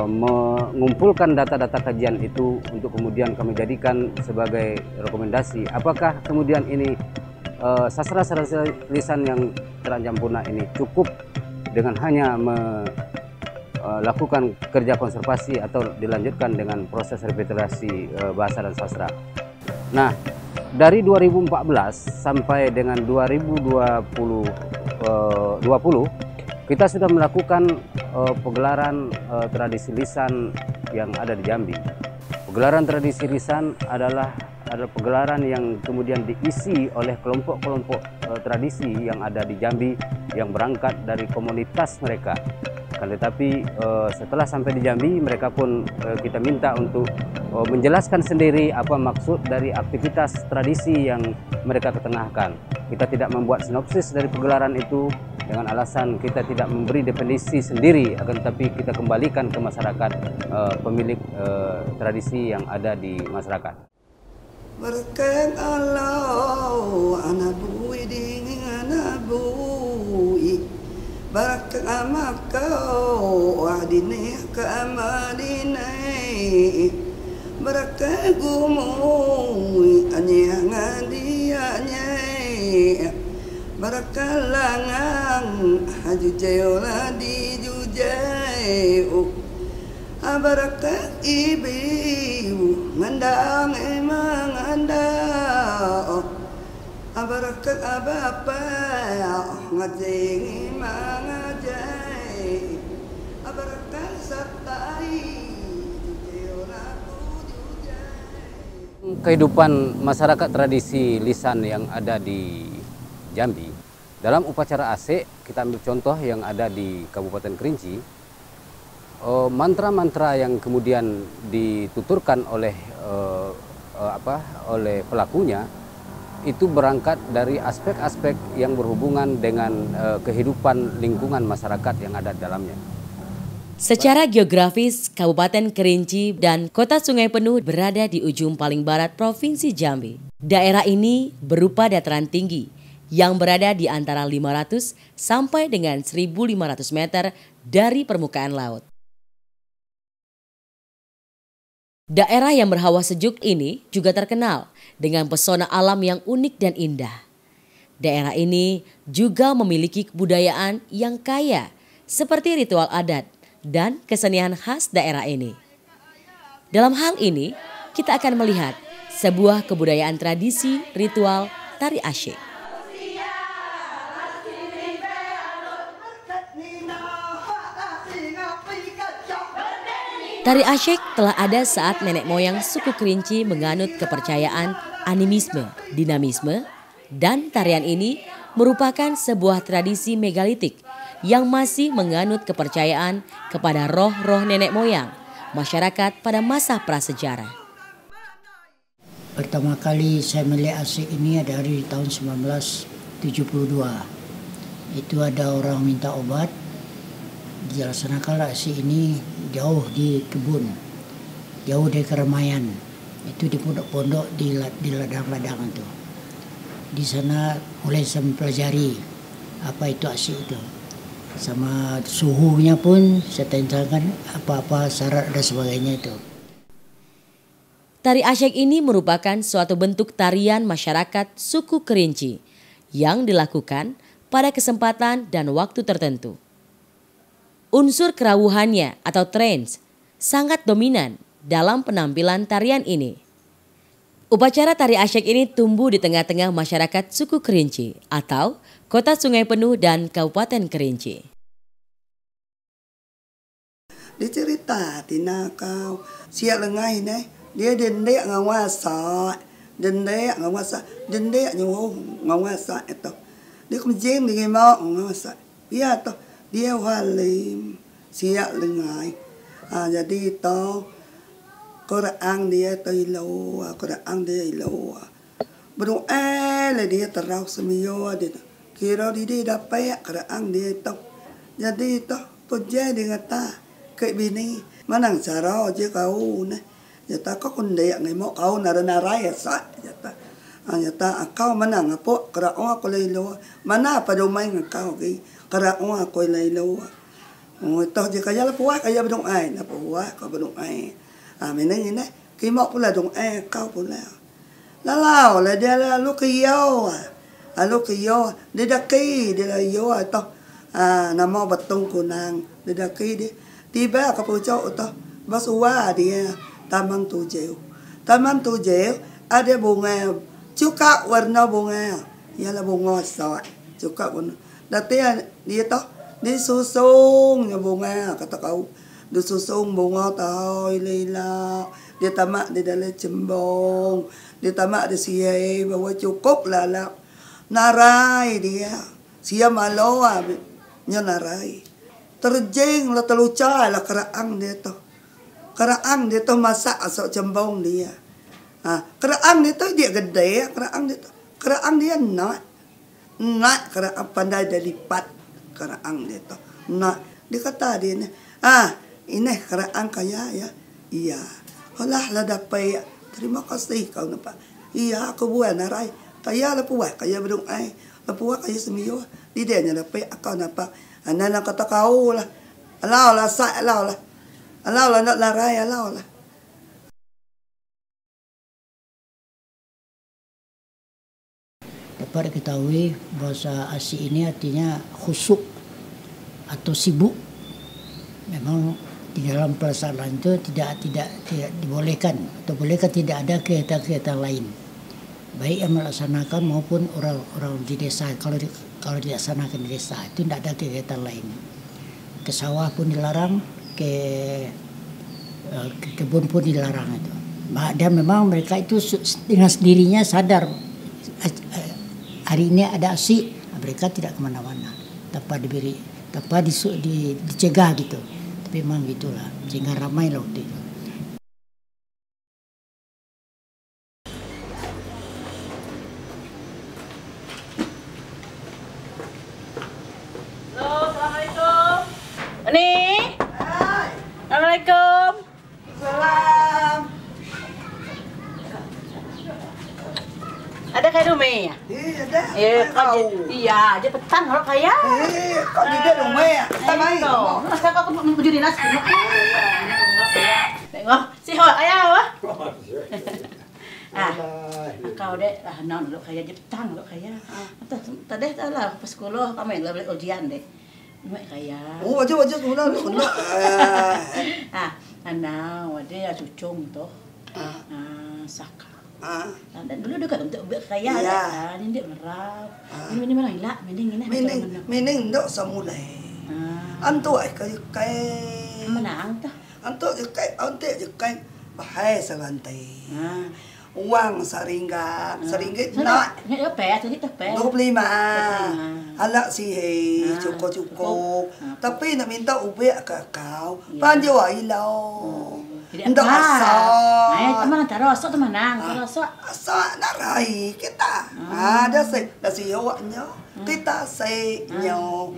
mengumpulkan data-data kajian itu untuk kemudian kami jadikan sebagai rekomendasi. Apakah kemudian ini sastra-sastra lisan yang terancam punah ini cukup dengan hanya melakukan kerja konservasi atau dilanjutkan dengan proses revitalisasi bahasa dan sastra. Nah, dari 2014 sampai dengan 2020 kita sudah melakukan pegelaran tradisi lisan yang ada di Jambi. Pegelaran tradisi lisan adalah pegelaran yang kemudian diisi oleh kelompok-kelompok tradisi yang ada di Jambi yang berangkat dari komunitas mereka. Tetapi setelah sampai di Jambi, mereka pun kita minta untuk menjelaskan sendiri apa maksud dari aktivitas tradisi yang mereka ketengahkan. Kita tidak membuat sinopsis dari pegelaran itu dengan alasan kita tidak memberi definisi sendiri, akan tetapi kita kembalikan ke masyarakat pemilik tradisi yang ada di masyarakat. Berkat Allah anak bui dengan anak bui Barak amakau adine kamadine Barak gumui anyang dianya Barak langang haju jayola di jujau Barak ibu ngandang emang anda Barakat abapa ngajeng mangajai barakat satai. Kehidupan masyarakat tradisi lisan yang ada di Jambi, dalam upacara asik kita ambil contoh yang ada di Kabupaten Kerinci, mantra-mantra yang kemudian dituturkan oleh oleh pelakunya itu berangkat dari aspek-aspek yang berhubungan dengan kehidupan lingkungan masyarakat yang ada di dalamnya. Secara geografis, Kabupaten Kerinci dan Kota Sungai Penuh berada di ujung paling barat Provinsi Jambi. Daerah ini berupa dataran tinggi yang berada di antara 500 sampai dengan 1.500 meter dari permukaan laut. Daerah yang berhawa sejuk ini juga terkenal dengan pesona alam yang unik dan indah. Daerah ini juga memiliki kebudayaan yang kaya seperti ritual adat dan kesenian khas daerah ini. Dalam hal ini, kita akan melihat sebuah kebudayaan tradisi ritual tari asyik. Tari asyik telah ada saat nenek moyang suku Kerinci menganut kepercayaan animisme, dinamisme, dan tarian ini merupakan sebuah tradisi megalitik yang masih menganut kepercayaan kepada roh-roh nenek moyang masyarakat pada masa prasejarah. Pertama kali saya melihat asyik ini dari tahun 1972. Itu ada orang minta obat, dilaksanakan asyik ini jauh di kebun, jauh dari keramaian. Itu di pondok-pondok di ladang-ladang itu. Di sana mulai saya mempelajari apa itu asyik itu. Sama suhunya pun saya tanyakan apa-apa syarat dan sebagainya itu. Tari asyik ini merupakan suatu bentuk tarian masyarakat suku Kerinci yang dilakukan pada kesempatan dan waktu tertentu. Unsur kerawuhannya atau trance sangat dominan dalam penampilan tarian ini. Upacara tari asyik ini tumbuh di tengah-tengah masyarakat suku Kerinci atau Kota Sungai Penuh dan Kabupaten Kerinci. Dia cerita tina kau siap lengai ni dia dendek ngawasa dendek ngawasa itu dia kemudian dia mau ngawasa dia tu dia walim siap lengai jadi itu Quran dia tailu Quran dia ilu berdoa le dia terau semio dia kira dia dapat Quran dia tu jadi itu puja dia kata ke bini manang cara je kau ni jata kau kunde ngai mo kau narai sa jata kau manang apo Quran aku leilu mana pada mai ngau ki Quran aku leilu toh je kaya la puas kaya berdoa na puas kau berdoa menang ini kimok pula dong kau pula lalau lah dia lalu kiyau dia daki dia layo atau nama betung kunang dia daki dia tiba ke pucuk tu basua dia taman tujeu ada bunga cuka warna bunga ialah bunga sawat cuka warna dati dia tu disusungnya bunga kata kau disusung bunga tahu lila dia tamak di dalam cembong dia tamak di siai bawa cukup lalap narai dia sia maloa nya narai terjeng la teluca la keraang dia tu masak asok cembong dia keraang dia tu dia gede keraang dia nak keraang pandai dari lipat keraang dia tu nak dia kata dia ni ini keraan kaya ya. Iya. Olah lah dapat. Terima kasih kau nampak. Iya aku buat narai. Kaya lah puas. Kaya bedung ai. Lah puas kaya semio. Di dia nya dapat kau nampak. Anak kata kau lah. Alau lah sak alau lah. Alau lah nak narai alau lah. Dapat diketahui bahasa asyik ini artinya khusyuk atau sibuk. Memang di dalam pelaksanaan itu tidak dibolehkan atau bolehkan tidak ada kegiatan-kegiatan lain, baik yang melaksanakan maupun orang di desa. Kalau dilaksanakan di desa itu tidak ada kegiatan lain. Ke sawah pun dilarang, ke kebun pun dilarang itu. Dan memang mereka itu dengan sendirinya sadar hari ini ada asyik, mereka tidak kemana-mana tanpa dicegah gitu. Tapi memang gitulah, sehingga ramai lah waktu itu. Nih. Assalamualaikum. Salam. Ada kayak Dume ya? Iya, ada. Iya, dia petang kalau kaya. Kok dia Dume ya? Sama itu. Masa kau menjadi nasi? Tengok, si Ho, ayah wah. Kau deh, non lo kaya dia petang lo kaya. Tadi lah pas sekolah kami lah beli ujian deh. Mak kaya. Oh, wajah sudah lu. Anak wajah cucung tuh. Saka. Dan dulu dekat untuk kaya lah. Ini dia merap. Ini mana hilang? Mining dok samulai. Antu kai menang tuh. Antu kai bahaya salantai. Uang seringgak nak. Ini apa? Tadi tepe. 25. Anak si cukup. Tapi nak minta ubek ke kau. Panjang ilau. Untuk asal. Teman terosok temanang, terosok. Asal narai kita. Ada si awaknya. Kita nyo.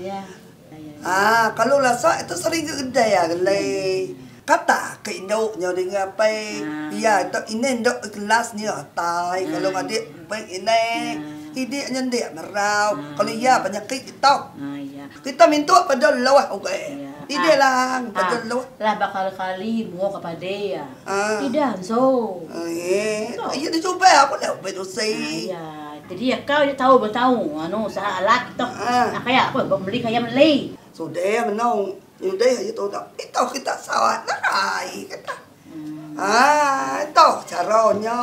Kalau rasa itu sering gede ya gelai. Kata ke induknya dengan apa? Ya, ini induk kelas ni atai. Kalau adik baik ini, idiknya dia merau. Kalau ya penyakit kita. Kita minta pada Allah, okey. Tidak lah, pada Allah. Lah bakal kali mau kepada dia. Tidak, so. Iya dicoba aku dah berusi. Ya, jadi ya kau tahu bertahu, anu usaha alat itu. Kayak apa? Beli kayak beli. Sudah menong. Udah itu tak kita sawat narai kita. Itu caranya.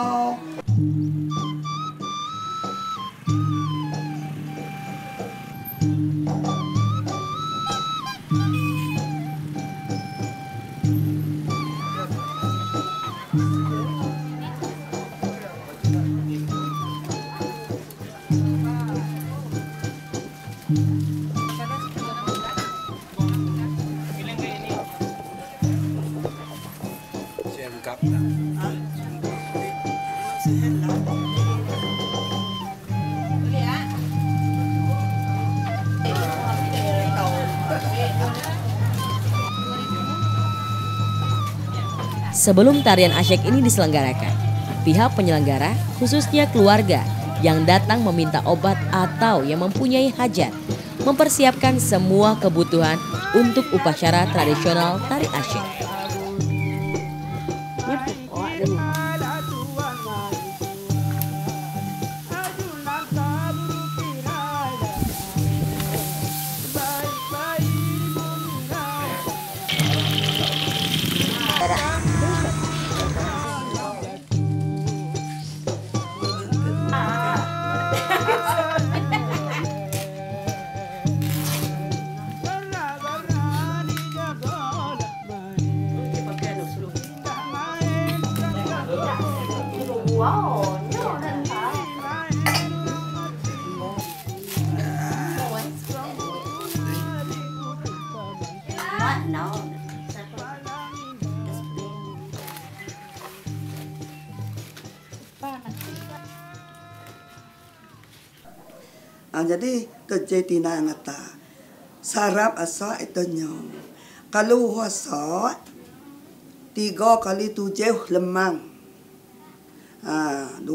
Sebelum tarian asyik ini diselenggarakan, pihak penyelenggara, khususnya keluarga yang datang meminta obat atau yang mempunyai hajat, mempersiapkan semua kebutuhan untuk upacara tradisional tari asyik. Jadi kejadian ngata sarap asa itu nyo. Kalau huasa 3 kali 7 lemang. 21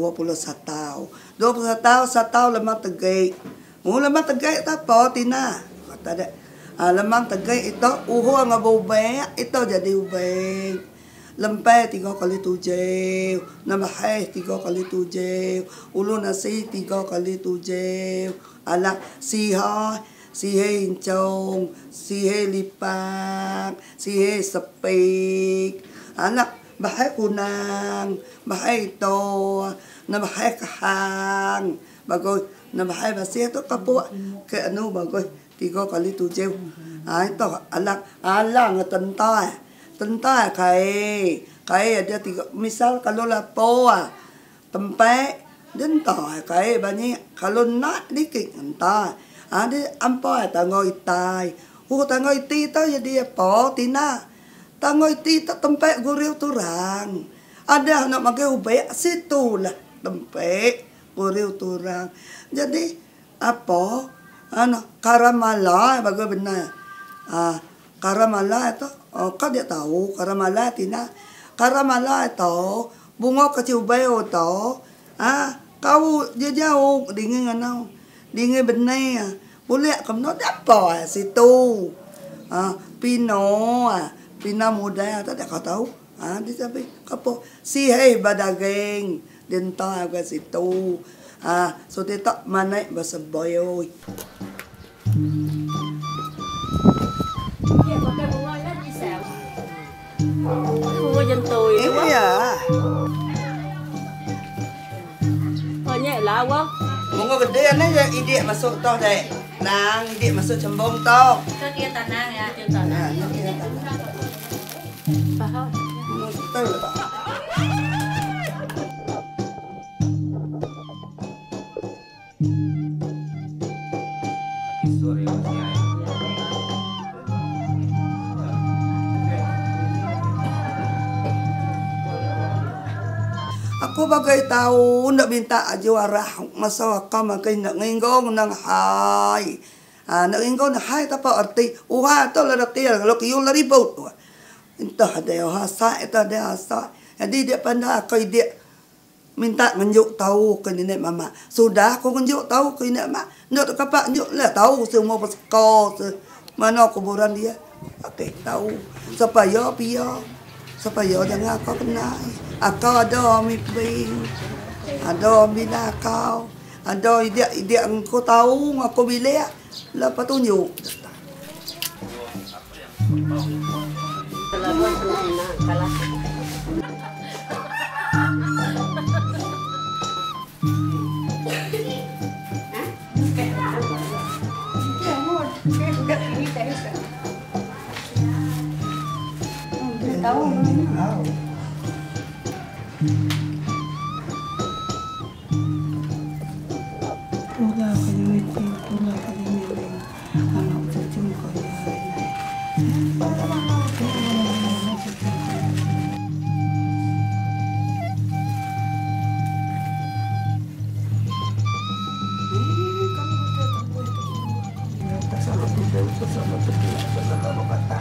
tahun. 21 tahun lemang tegak. Lemang tegak apa tina? Kata dek. Lemang tegak itu ngabubek itu jadi ubek. Lempai 3 kali 7, nambah 3 kali 7, ulu nasi 3 kali 7, anak siha hincong, sihe lipak, sihe sepik, anak bahai kunang, bahai to, nambah kahang, bagus, nambah masih itu kapuk ke anu bagus 3 kali 7, itu anak alang tentai kai ada 3 misal kalau lapo tempat dentai kai banyak kalau nak dikit entai ada ampai tangoi tai tangoi ti tu jadi apa tina tangoi ti tu tempat gurau turang ada nak makai ubek situ lah tempat gurau turang jadi apa anak karamala bagus benar Karamala itu, kau dia tahu karamala tina. Karamala itu bunga kecil bayo itu, kau dia jauh dingin anau, dingin benar. Boleh kamu apa situ? Pino muda tak kau tahu. Di sabi kapo si hey badageng denta ke situ. So dia tak mana bahasa bayo. Bunga jentui tu. Iya. Banyak lah wah. Bunga gede ni je ide masuk toh dek. Nang ide masuk cembung toh. Itu dia tanah ya, dia tanah. Faham. Betul tak? Aku bagai tahu nak minta juara masa wakam makai nak ngingong nang hai. Nak ngingong nang hai tapi arti uha tu lah arti kalau kiu lah ribut. Entah ada hasa, entah ada hasa. Jadi dia pandai aku dia minta nunjuk tahu ke nenek mama. Sudah aku nunjuk tahu ke nenek mama. Nak kapak nunjuk lah tahu semua persekol mana kuburan dia. Okey tahu supaya supaya jangan kau kenal. Aku ada mimpi, ada bila kau, ada ide engkau tahu aku bila lepas tunjuk. Bersama berdua bersama kata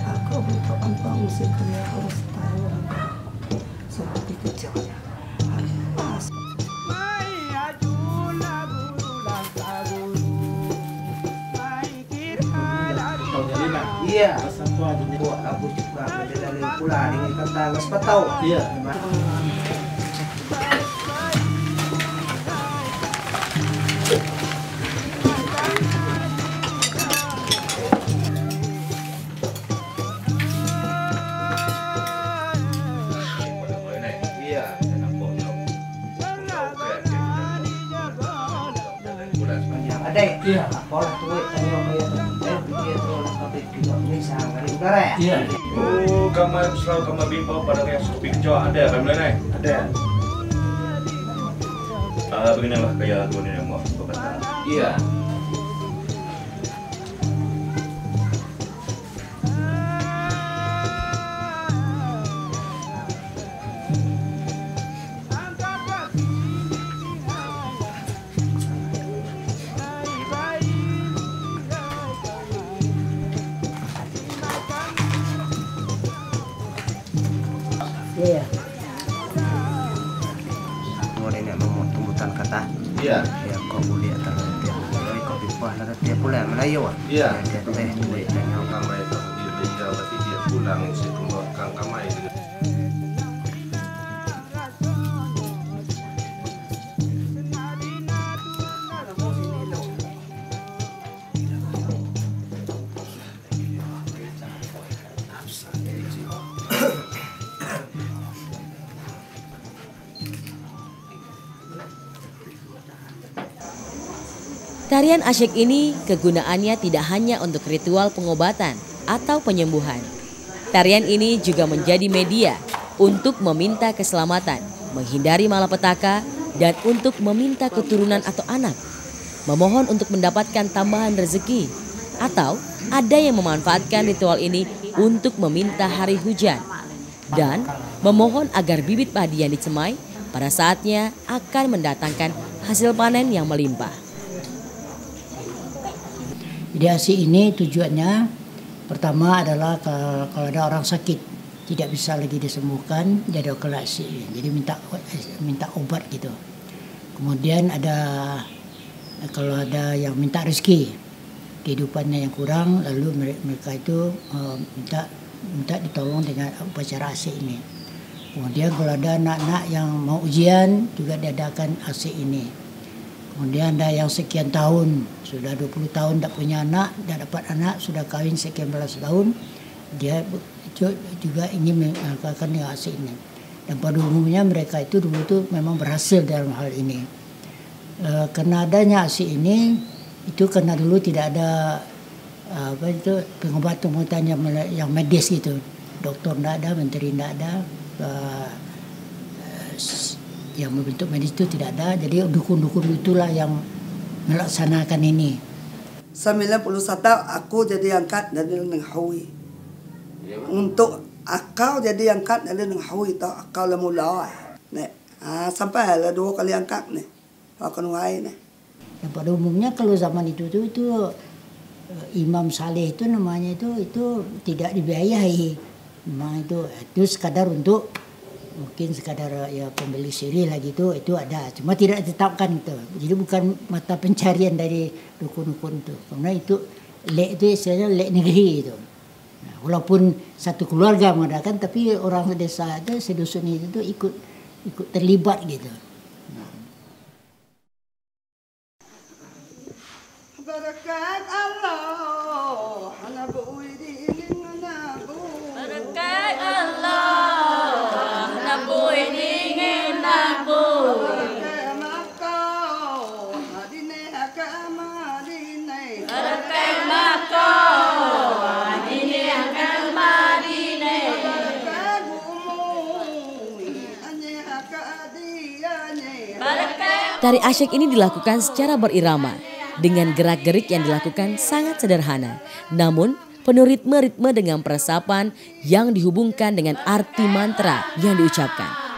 aku berapa mesti kalian harus tahu seperti kecilnya. Iya, buat aku juga dari pula dengan kata nggak sempat tahu. Iya. Ada iya, pola tuh tadi apa ya? Dia tuh tapi juga bisa dari udara ya. Iya. Oh, kamar selalu kamar bimbo pada yang supik Jawa ada, kan mulai ada. Beginilah kayak tuh yang mau berkata. Iya. Iya. Mau nenek mau tumbutan kata. Iya. Ya kau boleh atau dia. Kalau kau bipah lah dia pulang Melayu. Iya. Dia teh boleh tanya kamai itu dia berarti dia pulang setumbuh kang kamai. Tarian asyik ini kegunaannya tidak hanya untuk ritual pengobatan atau penyembuhan. Tarian ini juga menjadi media untuk meminta keselamatan, menghindari malapetaka, dan untuk meminta keturunan atau anak. Memohon untuk mendapatkan tambahan rezeki, atau ada yang memanfaatkan ritual ini untuk meminta hari hujan. Dan memohon agar bibit padi yang dicemai pada saatnya akan mendatangkan hasil panen yang melimpah. Ideasi ini tujuannya Pertama adalah kalau ada orang sakit tidak bisa lagi disembuhkan, jadi operasi, jadi minta obat gitu. Kemudian kalau ada yang minta rezeki, kehidupannya yang kurang, lalu mereka itu minta ditolong dengan upacara AC ini. Kemudian kalau ada anak-anak yang mau ujian juga diadakan AC ini. Kemudian ada yang sekian tahun, sudah 20 tahun tak punya anak, tak dapat anak, sudah kawin sekian belas tahun, dia juga ingin melakukan dengan AC ini. Dan pada umumnya mereka itu dulu itu memang berhasil dalam hal ini. Karena adanya AC ini, itu karena dulu tidak ada pengobatan yang medis gitu. Dokter tidak ada, menteri tidak ada, yang membentuk medis itu tidak ada. Jadi dukun-dukun itulah yang melaksanakan ini. 91 aku jadi angkat dari Nenghawi. Untuk akal jadi angkat dari Nenghawi itu akal lemulai. Sampai lah 2 kali angkat nih. Akan wae nih. Dan pada umumnya kalau zaman itu Imam Saleh itu namanya itu tidak dibiayai. Memang itu sekadar untuk mungkin sekadar ya pembeli sirih lah gitu, itu ada, cuma tidak ditetapkan itu. Jadi bukan mata pencarian dari dukun-dukun itu, karena itu lek itu istilahnya lek negeri itu. Nah, walaupun satu keluarga mengadakan, tapi orang desa itu sedusun itu ikut terlibat gitu. Barakat Allah, hanabu idin hanabu. Barakat Allah, hanabu idin hanabu. Barakat Makkah, hadine akamadine. Barakat Makkah, hadine akamadine. Barakat umumi, anye akadiyane. Barakat. Tari asyik ini dilakukan secara berirama. Dengan gerak-gerik yang dilakukan sangat sederhana, namun penuh ritme-ritme dengan peresapan yang dihubungkan dengan arti mantra yang diucapkan.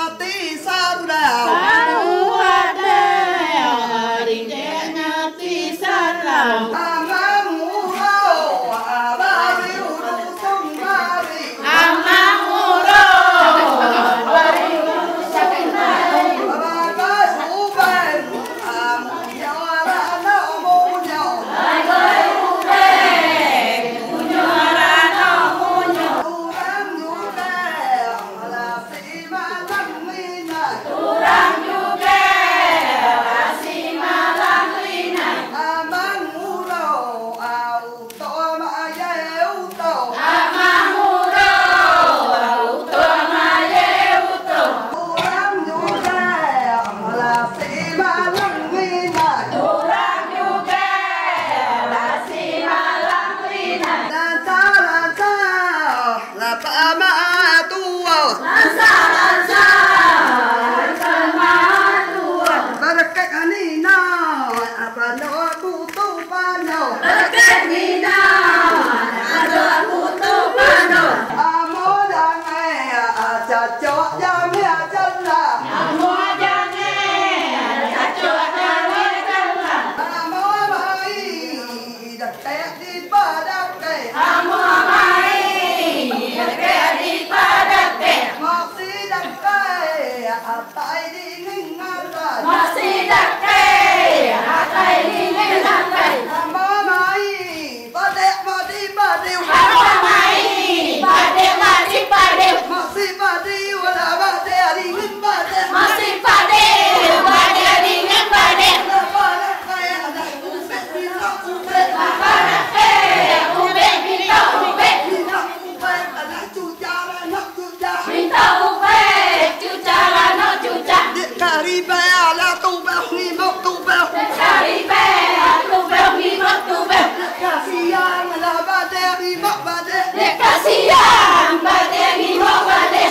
ngerti sarau. Baru ada rinjek ngerti sarau. Amang murau, abari urusung bari. Amang murau, abari urusung bari. Bagai uben, amunyo arana omunyo. Bagai uben, munyo arana omunyo. Turang juga, alasi malang minat. Turang juga, alasi malang minat. Amang murau, auto maayeuto. Amang murau, auto maayeuto. Turang juga, alasi malang minat. Turang juga, alasi malang minat. Lansa, lapa maatua. Lansa, lansa maatua. Barakat anina, apa no butu pano. Barakat nina, ada butu pano. Amodang cacok jamnya jalla. Amo jange, cacok jange jalla. Amo mai dekat di padake. Amo mai, dekat di padake. Masih dekat atai di ningaran. Masih dekat, atai ini sampai. Amo mai padek mati padeu. Amo mai, pade mati pade. Masih padeu wala pade ringin pade. Masih pade, pade dingin pade. Minta ubek, cuca lano cuca. Karibe ala tu bel ni mok tu bel. Karibe, tu bel mimok tu bel. Kasihan ala bade ni mok bade. Kasihan, bade mimok bade.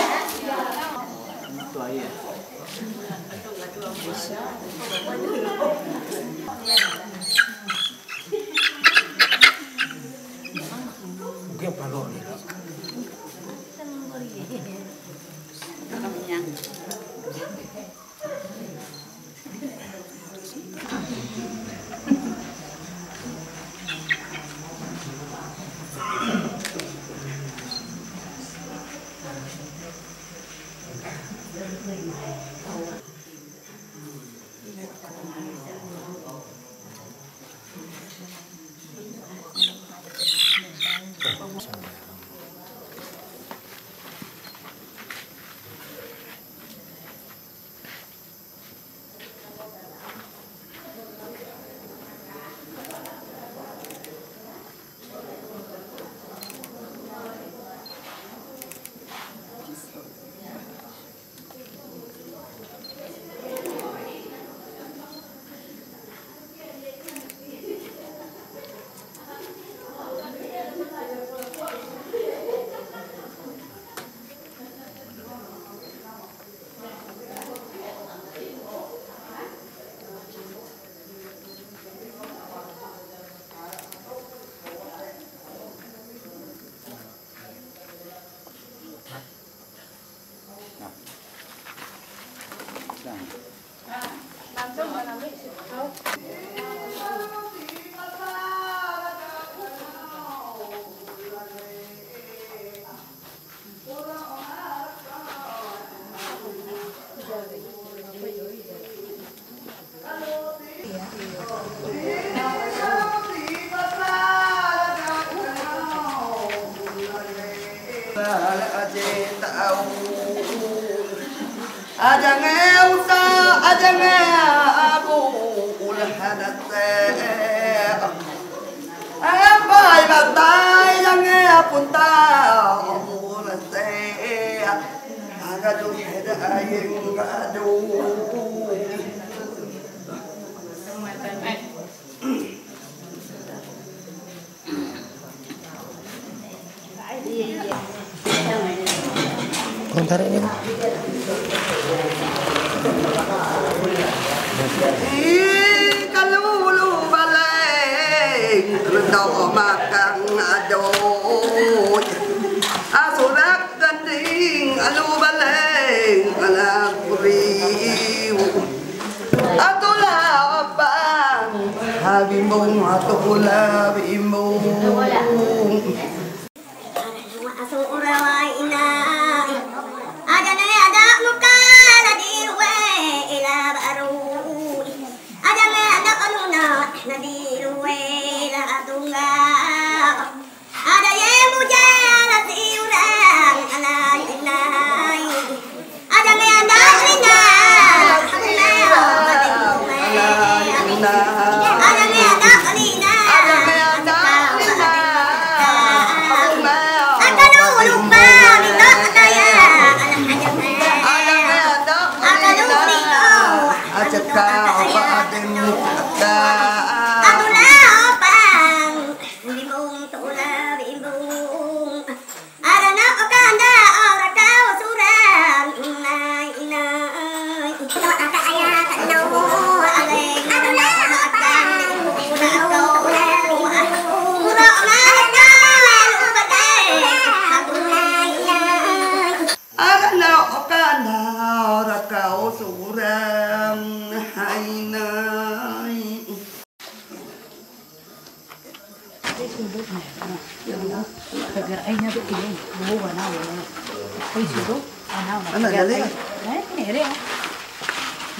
Ajange usa, ajange abu ulhadat Abai batai jange apunta ulate agadu heda ayeng adu Komentar ini. Kalulu baleng rendau makan adot asurak ganding alu baleng ala riu atulah apa habimung atulah bimung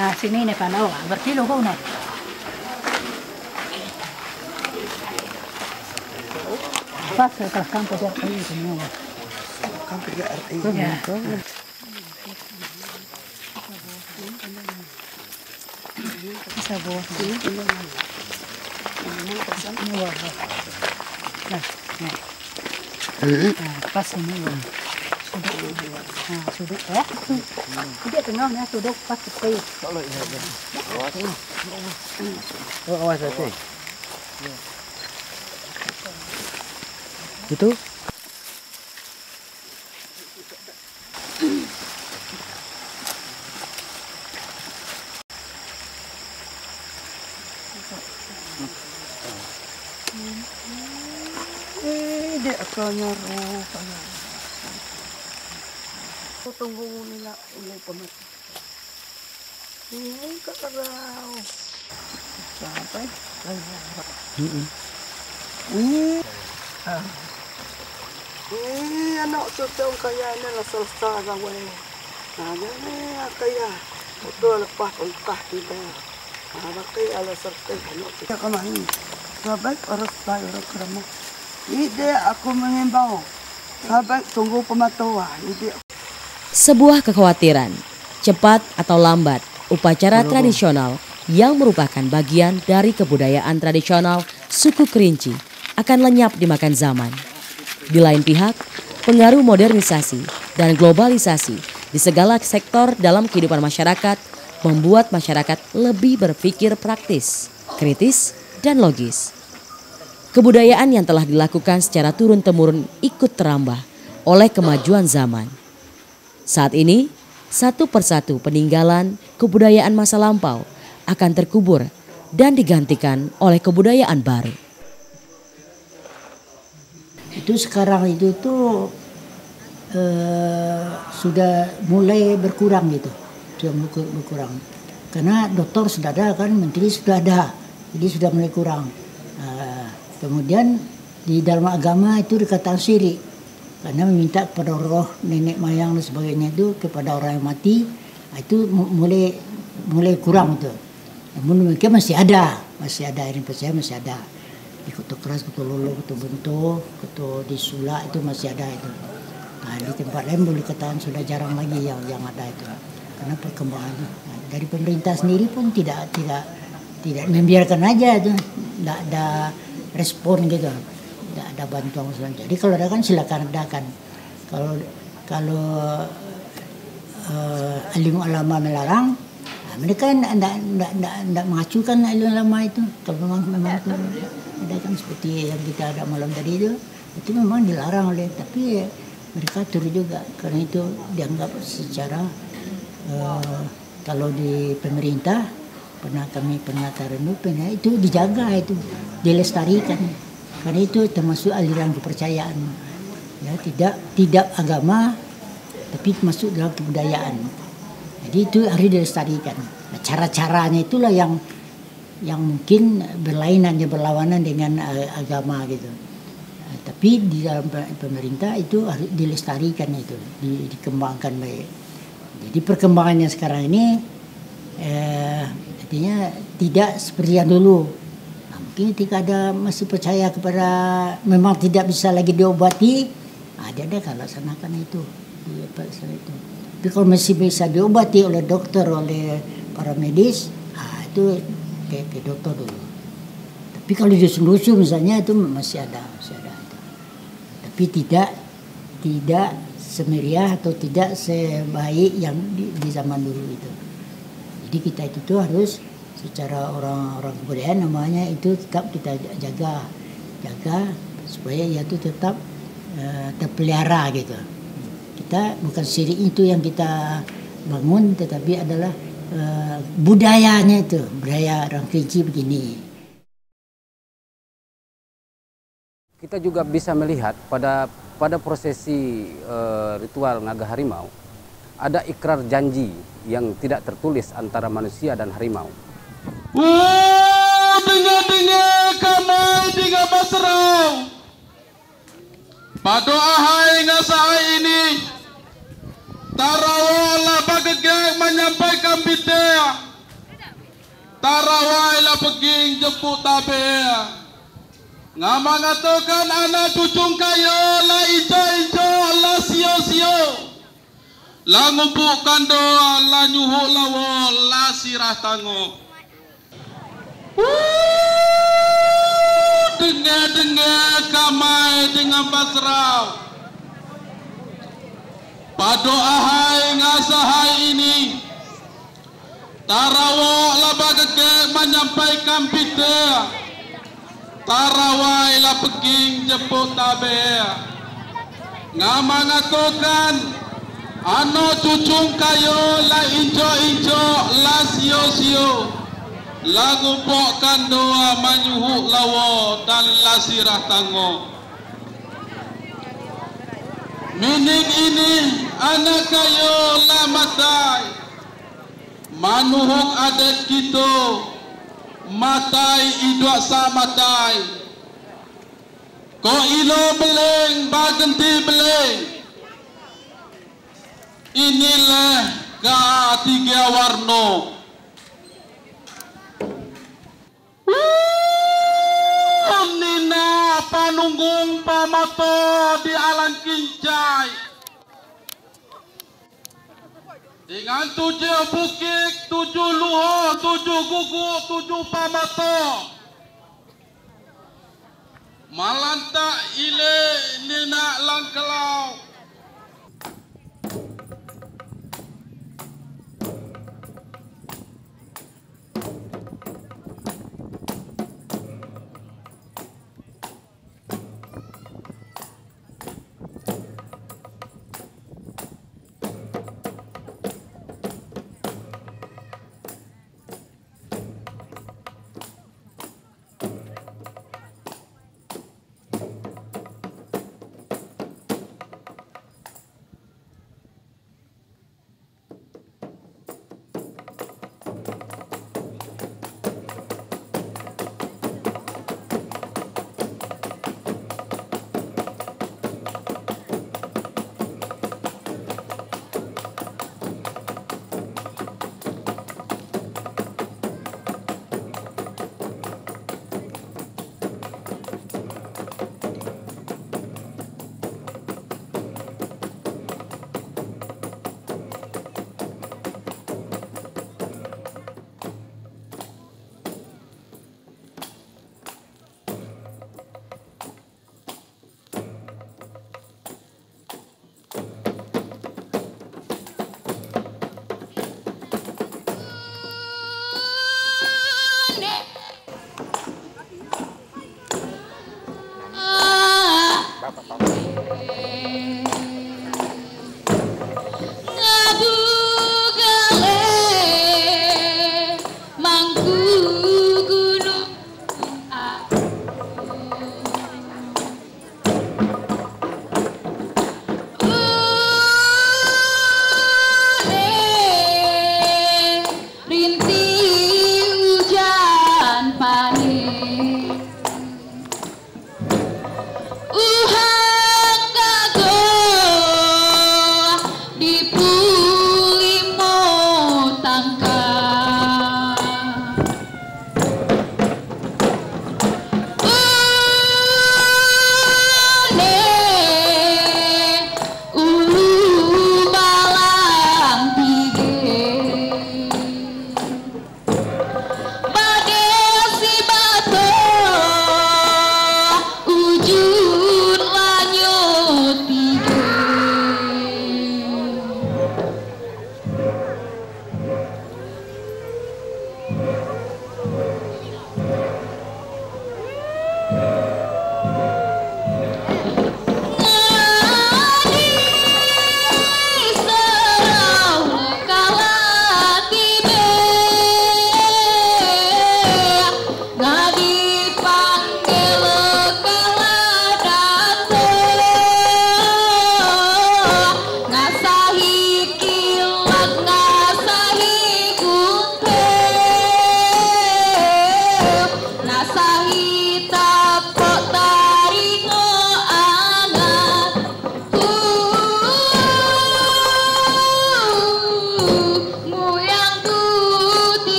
Nah, sini nih panau, berkilo kau nih. Pas ke kampus ya ini semua. Kampus ya ini. Bisa bawa sini. Nah, pas ini loh. Sudut ya. Dia tengah ya, sudut pas sekali. Kalau ini aja. Oh, awas aja. Itu dia akalnya rupanya. Tunggu nila ini pemat. Ini kekerau. Sampai. Anak tutong kaya na nasalsa gawin. Nagani kaya. Betul lepas ulkah kita. Ada kaya alasar kaya. Kita kemahin. Sahabat harus bayar kerama. Ide aku mengimbau. Sahabat tunggu pematuan. Ide. Sebuah kekhawatiran, cepat atau lambat, upacara tradisional yang merupakan bagian dari kebudayaan tradisional suku Kerinci akan lenyap dimakan zaman. Di lain pihak, pengaruh modernisasi dan globalisasi di segala sektor dalam kehidupan masyarakat membuat masyarakat lebih berpikir praktis, kritis, dan logis. Kebudayaan yang telah dilakukan secara turun-temurun ikut terambah oleh kemajuan zaman. Saat ini, satu persatu peninggalan kebudayaan masa lampau akan terkubur dan digantikan oleh kebudayaan baru. Itu sekarang itu tuh sudah mulai berkurang gitu, sudah berkurang. Karena dokter sudah ada kan, menteri sudah ada, jadi sudah mulai kurang. Kemudian di dalam agama itu dikatakan syirik. Karena meminta kepada roh nenek moyang dan sebagainya itu kepada orang yang mati, itu mulai kurang tuh. Namun demikian masih ada ini percaya masih ada. Di Kutu Keras, Kutu Lulu, Kutu Buntu, Kutu di Sula itu masih ada itu. Nah, di tempat lain boleh katakan sudah jarang lagi yang ada itu. Karena perkembangannya. Nah, dari pemerintah sendiri pun tidak membiarkan aja itu, tidak ada respon gitu. Tidak ada bantuan selanjutnya. Jadi kalau ada kan silakan adakan. Kalau alim ulama melarang, nah mereka tidak mengacukan alim ulama itu. Kalau memang itu ada kan seperti yang kita ada malam tadi itu memang dilarang oleh, tapi mereka turut juga karena itu dianggap secara kalau di pemerintah kami pernah itu dijaga, itu dilestarikan. Karena itu termasuk aliran kepercayaan, ya tidak agama, tapi masuk dalam kebudayaan. Jadi itu harus dilestarikan. Nah, cara-caranya itulah yang mungkin berlawanan dengan agama gitu. Tapi di dalam pemerintah itu harus dilestarikan, itu dikembangkan baik. Jadi perkembangannya sekarang ini artinya tidak seperti yang dulu. Nah, mungkin ketika ada masih percaya kepada memang tidak bisa lagi diobati, dia akan laksanakan itu. Tapi kalau masih bisa diobati oleh dokter, oleh para medis, itu ke dokter dulu. Tapi kalau di dusun-dusun misalnya itu masih ada. Tapi tidak semeriah atau tidak sebaik yang di zaman dulu itu. Jadi kita itu tuh harus secara orang kebudayaan namanya itu tetap kita jaga supaya ia itu tetap terpelihara gitu. Kita bukan syirik itu yang kita bangun, tetapi adalah budayanya itu, budaya orang Kerinci begini. Kita juga bisa melihat pada prosesi ritual Naga Harimau ada ikrar janji yang tidak tertulis antara manusia dan harimau. Dengar kamai tiga basrau. Pada ahai ngasai ini tarawala bagagag menyampaikan bidaya. Tarawailah pergi jemput tabea. Ngamangatokan anak cucung kayo la ijo-ijo la sio-sio. La ngumpulkan doa la nyuhuk lawo la sirah tango. Dengar kamai dengan basrau. Pado ahai ngasahai ini tarawak la bagage menyampaikan bidaya. Tarawai la peging jemput tabea. Ngamangatokan ano cucung kayo la ijo-ijo la sio-sio. La ngumpulkan doa manyuhuk lawo dan la sirah tango. Mining ini anak kayo la matai. Manuhuk adat kita matai idok sa matai. Ko ilo beleng bagenti beleng. Inilah ketiga warno. Nina panunggung pamato di alang kincai. Dengan 7 bukit, 7 luho, 7 gugu, 7 pamato. Malanta ile nina langkelau.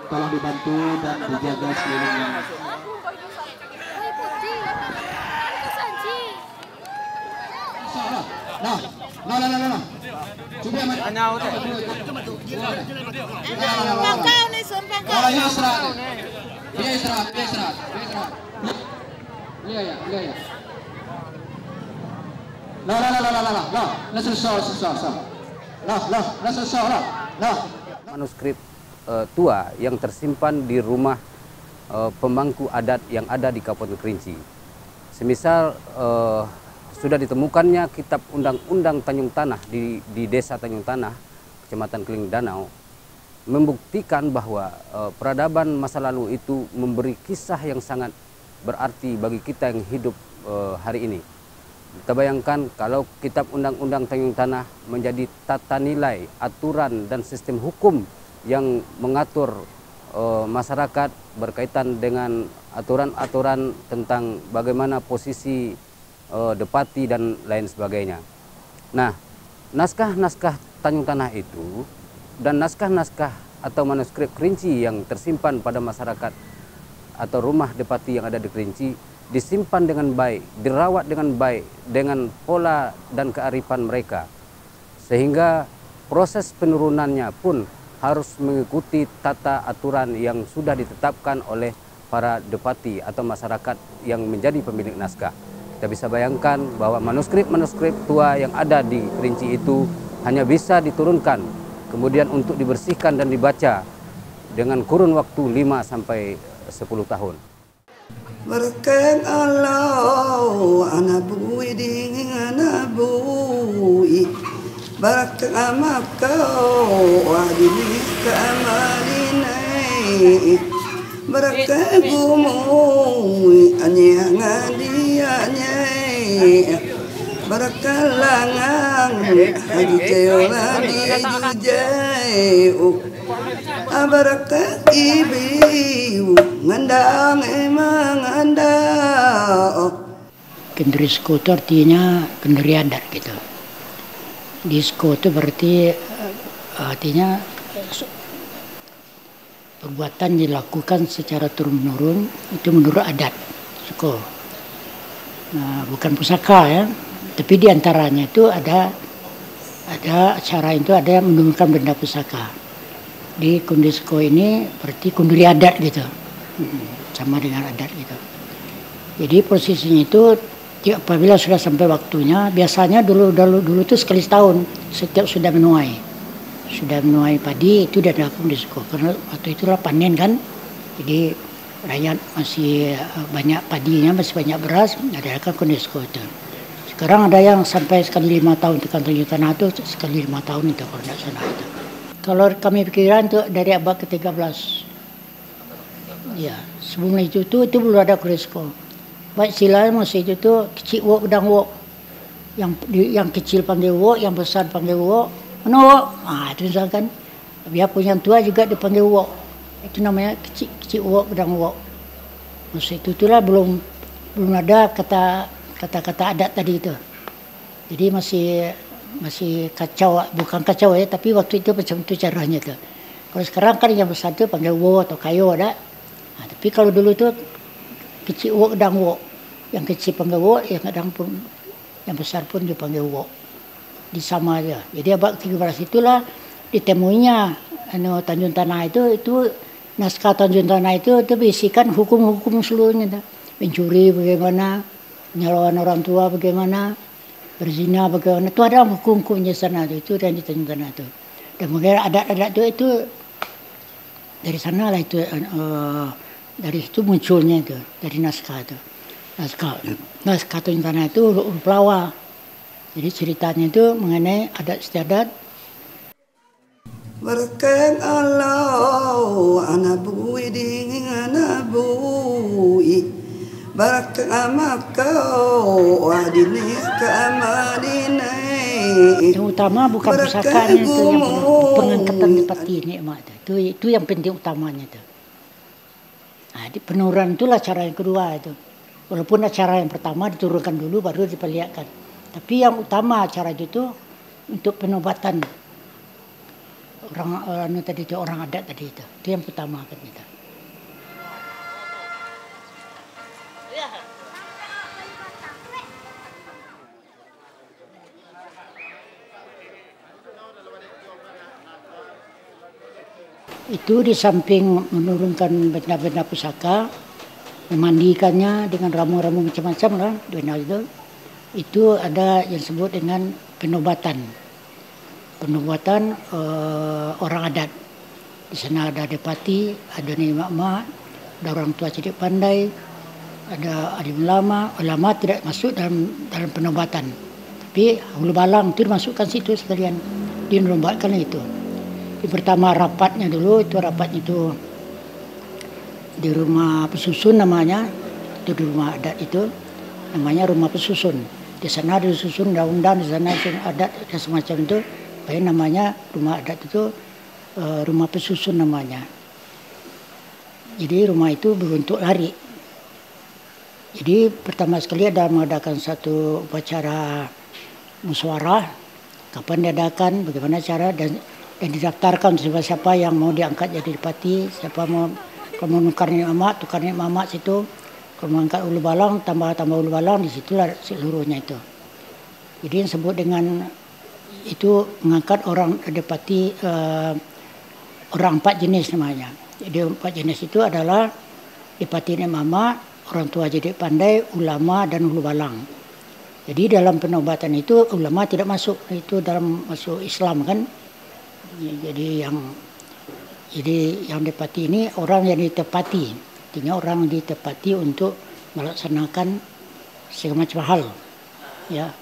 Tolong dibantu dan dijaga sekelilingnya. Nah. Coba Dia istirahat. Iya ya. Manuskrip tua yang tersimpan di rumah pemangku adat yang ada di Kabupaten Kerinci. Semisal sudah ditemukannya kitab Undang-Undang Tanjung Tanah di Desa Tanjung Tanah, Kecamatan Keling Danau, membuktikan bahwa peradaban masa lalu itu memberi kisah yang sangat berarti bagi kita yang hidup hari ini. Kita bayangkan kalau kitab Undang-Undang Tanjung Tanah menjadi tata nilai, aturan dan sistem hukum yang mengatur masyarakat berkaitan dengan aturan-aturan tentang bagaimana posisi Depati dan lain sebagainya. Nah, naskah-naskah Tanjung Tanah itu dan naskah-naskah atau manuskrip Kerinci yang tersimpan pada masyarakat atau rumah Depati yang ada di Kerinci disimpan dengan baik, dirawat dengan baik, dengan pola dan kearifan mereka, sehingga proses penurunannya pun harus mengikuti tata aturan yang sudah ditetapkan oleh para Depati atau masyarakat yang menjadi pemilik naskah. Kita bisa bayangkan bahwa manuskrip-manuskrip tua yang ada di Kerinci itu hanya bisa diturunkan, kemudian untuk dibersihkan dan dibaca dengan kurun waktu 5 sampai 10 tahun. Berkat Allah anabui dingin anabui berkat amakau adini kamalinai berkat gumui anyang dianya berkat langang haji ceola di jujai berkat ibu ngandang emang anda. Kendrisko itu artinya kenduri adat gitu. Disko itu berarti artinya perbuatan dilakukan secara turun-menurun itu menurut adat. Sko. Nah, bukan pusaka ya, tapi diantaranya itu ada cara itu ada yang menurunkan benda pusaka. Di Kundisko ini berarti kunduri adat gitu, sama dengan adat gitu. Jadi posisinya itu apabila sudah sampai waktunya, biasanya dulu itu sekali setahun, setiap sudah menuai padi itu udah ada Kundisko, karena waktu itulah panen kan, jadi rakyat masih banyak padinya, masih banyak beras, adakan Kundisko itu. Sekarang ada yang sampai sekali 5 tahun di kantor tanah itu, sekali 5 tahun itu kalau tidak salah itu. Kalau kami pikiran itu dari abad ke-13. Ya, sebelum itu belum ada Kundisko. Baik sila masih itu kecil wok udang wok. Yang kecil panggil wok, yang besar panggil wok. Mana wok? Ah, itu misalkan dia punya tua juga dipanggil wok. Itu namanya kecil wok udang wok. Masa itulah belum ada kata-kata adat tadi itu. Jadi masih kacau, bukan kacau ya, tapi waktu itu macam itu caranya tuh. Kalau sekarang kan yang besar tuh panggil wo atau kayo ada. Nah, tapi kalau dulu tuh kecil wo kedang wo, yang kecil panggil wo, yang kadang pun yang besar pun dipanggil wo. Disama aja. Jadi abad 13 itulah ditemuinya Tanjung Tanah itu naskah Tanjung Tanah itu berisikan hukum-hukum seluruhnya. Mencuri bagaimana, menyalakan orang tua bagaimana, berzina bagaimana. Itu ada hukum-hukumnya sana itu dan di Tanjung Tanah itu. Dan mungkin adat-adat itu dari sana lah itu, dari itu munculnya itu, dari naskah itu. Naskah Tanjung Tanah itu huruf Lawa. Jadi ceritanya itu mengenai adat istiadat. Berkeng Allah anabui dengan anabui berkeng amakau adini keamadine. Yang utama bukan pusakanya itu, yang pengangkatan peti nikmat itu yang penting utamanya itu. Nah, di penurunan itulah cara yang kedua itu. Walaupun acara yang pertama diturunkan dulu baru diperlihatkan. Tapi yang utama acara itu untuk penobatan orang tadi itu, orang adat tadi itu yang pertama kan kita. Itu di samping menurunkan benda-benda pusaka, memandikannya dengan ramu-ramu macam-macam lah, itu ada yang disebut dengan penobatan orang adat. Di sana ada adipati, ada mak-mak, ada orang tua cerdik pandai, ada alim ulama tidak masuk dalam penobatan. Tapi hulu balang itu dimasukkan situ sekalian, dinombatkan itu. Di pertama rapatnya dulu, itu rapatnya itu di rumah pesusun namanya, itu di rumah adat itu namanya rumah pesusun. Di sana disusun undang-undang, di sana adat dan semacam itu. Namanya rumah adat itu rumah pesusun namanya. Jadi rumah itu berbentuk lari. Jadi pertama sekali ada mengadakan satu upacara musyawarah, kapan diadakan, bagaimana cara dan didaftarkan siapa-siapa yang mau diangkat jadi adipati, siapa mau kalau menukar mama, tukar mama situ, kalau mau angkat ulu balang, tambah ulu balang, di situlah seluruhnya itu. Jadi yang disebut dengan itu mengangkat orang adipati, orang 4 jenis namanya. Jadi 4 jenis itu adalah adipati mama, orang tua jadi pandai, ulama dan hulu balang. Jadi dalam penobatan itu ulama tidak masuk, itu dalam masuk Islam kan. Jadi yang adipati ini orang yang ditepati, artinya orang ditepati untuk melaksanakan segala macam hal, ya.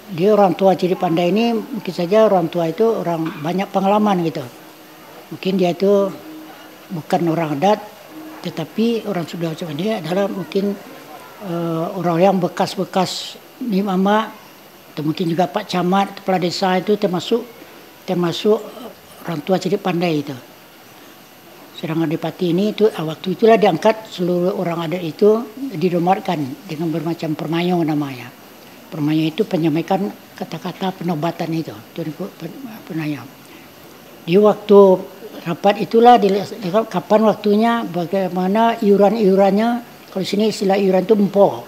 Dia orang tua ciri pandai ini mungkin saja orang tua itu orang banyak pengalaman gitu. Mungkin dia itu bukan orang adat, tetapi orang sudah macam ini adalah mungkin orang yang bekas-bekas ni mama, atau mungkin juga Pak Camat, kepala desa itu termasuk orang tua ciri pandai itu. Sedangkan adipati ini itu waktu itulah diangkat seluruh orang adat itu dinobatkan dengan bermacam permayung namanya. Permainan itu penyampaikan kata-kata penobatan itu penayang. Di waktu rapat itulah kapan waktunya, bagaimana iuran-iurannya. Kalau sini istilah iuran itu empo,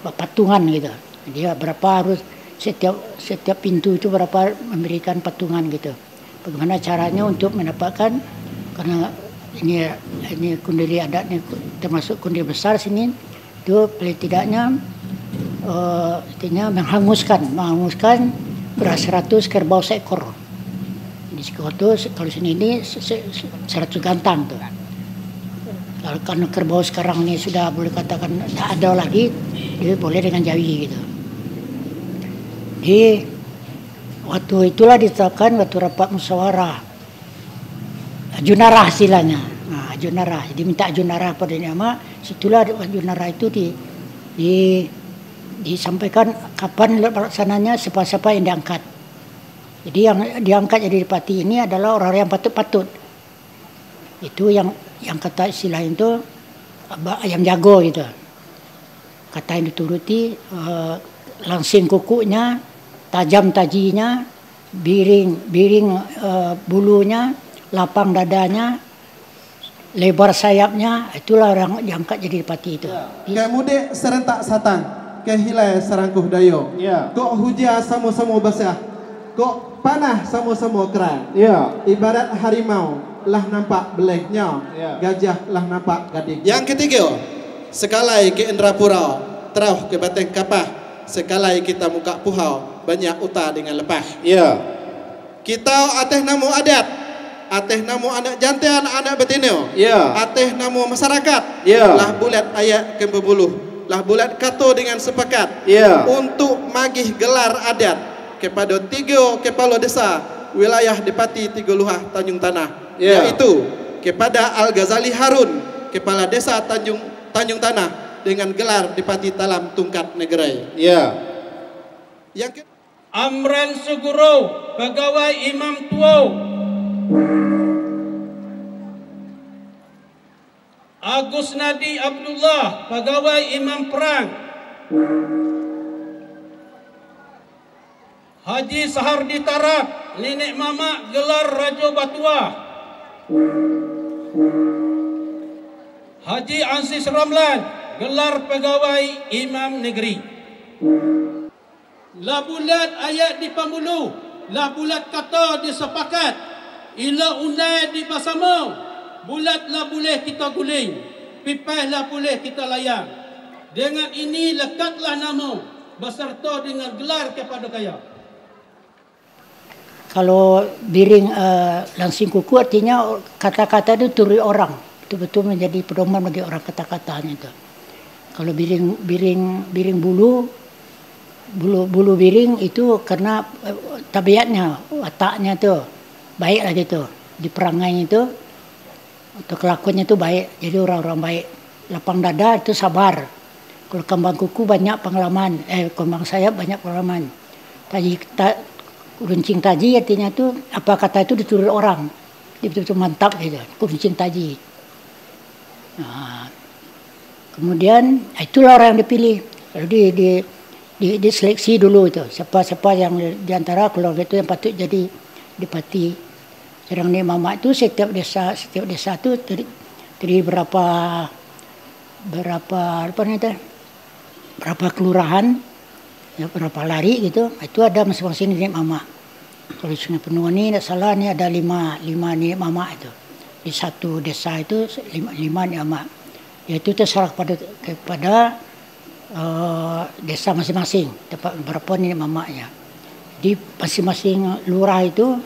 patungan gitu. Dia berapa harus setiap pintu itu berapa memberikan patungan gitu. Bagaimana caranya untuk mendapatkan, karena ini kundili adat ini termasuk kundili besar sini itu paling tidaknya artinya menghanguskan beras 100 kerbau seekor. Di Sikoto kalau sini ini 100 gantang tuh. Kalau karena kerbau sekarang ini sudah boleh katakan tidak ada lagi, dia boleh dengan jawi gitu. Di waktu itulah ditetapkan waktu rapat musyawarah junarah istilahnya. Nah, junarah. Jadi minta junarah pada nama, situlah junarah itu disampaikan kapan pelaksananya, siapa-siapa yang diangkat. Jadi yang diangkat jadi adipati ini adalah orang yang patut-patut. Itu yang kata istilah itu ayam jago gitu. Kata yang dituruti, langsing kukunya, tajam tajinya, biring bulunya, lapang dadanya, lebar sayapnya, itulah orang diangkat jadi adipati itu. Kemudian serentak satan, kehilai serangkuh dayo. Kok hujan sama-sama basah, kok panah sama-sama keran. Ibarat harimau, lah nampak belehnya, gajah lah nampak gading. Yang ketiga, sekalai ke Indrapura, terauh ke Batang Kapah, sekalai kita muka puhau, banyak uta dengan lepah. Ya. Kita atas nama adat, atas nama anak jantan, anak betina, atas nama masyarakat, lah bulat ayat ke berbuluh, lah bulat kato dengan sepakat, untuk magih gelar adat kepada 3 kepala desa wilayah Depati Tiga Luhah Tanjung Tanah, yaitu kepada Al-Ghazali Harun, kepala desa Tanjung Tanah dengan gelar Depati Talam Tungkat Negeri. Yang Amran Suguro, pegawai Imam Tua. Agus Nadi Abdullah, pegawai Imam Perang. Haji Sahardi Tarap, nenek mama gelar Raja Batuah. Haji Ansis Ramlan, gelar pegawai Imam Negeri. Lah bulat ayat di pamulu, lah bulat kata disepakat, ila undai di basama, bulat lah boleh kita guling, pipah lah boleh kita layang. Dengan ini lekatlah nama beserta dengan gelar kepada kaya. Kalau biring langsing kuku artinya kata-kata itu turi orang, betul-betul menjadi pedoman bagi orang kata-katanya itu. Kalau biring bulu biring itu karena tabiatnya, wataknya tu baik lah gitu, di perangai itu atau kelakuannya itu baik, jadi orang-orang baik. Lapang dada itu sabar. Kalau kembang kuku banyak pengalaman, kembang sayap banyak pengalaman. Runcing taji artinya tu apa kata itu diturut orang, dia betul-betul mantap gitu. Runcing taji. Nah, kemudian itulah orang yang dipilih. Lalu diseleksi dulu itu siapa yang diantara keluarga itu yang patut jadi dipati. Sedang ni mama itu setiap desa itu dari berapa kelurahan, ya, berapa lari gitu, itu ada masing-masing nenek mama. Kalau Sungai Penuh ini tidak salah ini ada 5 nenek mama itu di satu desa itu 5 nenek mama. Yaitu terserah kepada desa masing-masing dapat berapa nenek mamanya. Di masing-masing lurah itu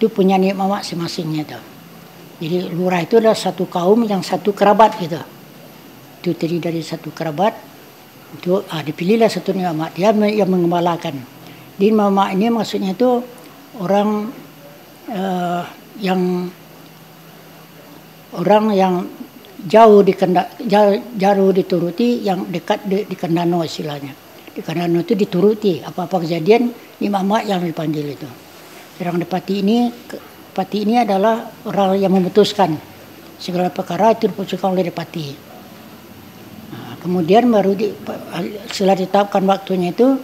punya nenek mama masing-masingnya itu. Jadi lurah itu adalah satu kaum yang satu kerabat gitu. Itu terdiri dari satu kerabat. Itu dipilihlah satu nenek mama, dia yang mengembalakan. Di mama ini maksudnya itu orang yang jauh dituruti, yang dekat di Kendano istilahnya. Di Kendano itu dituruti apa-apa kejadian di mama yang dipanggil itu. Sedang Depati ini adalah orang yang memutuskan segala perkara itu diputuskan oleh Depati. Nah, kemudian baru setelah ditetapkan waktunya itu,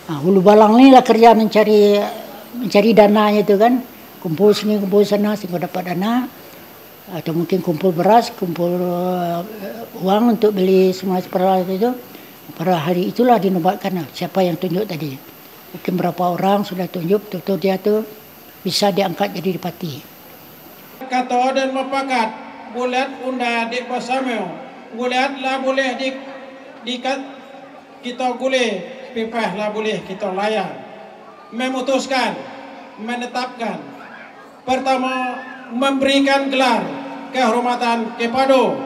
hulu balang ni lah kerja mencari dananya itu kan, kumpul sini kumpul sana sehingga dapat dana, atau mungkin kumpul beras, kumpul uang untuk beli semua peralatan itu. Pada hari itulah dinobatkan siapa yang tunjuk tadi. Mungkin berapa orang sudah tunjuk, tentu dia tu bisa diangkat jadi Depati. Kata dan mepakat, bulat unda di pasameo, bulat lah boleh kita boleh pipah lah boleh kita layang. Memutuskan, menetapkan. Pertama, memberikan gelar kehormatan kepada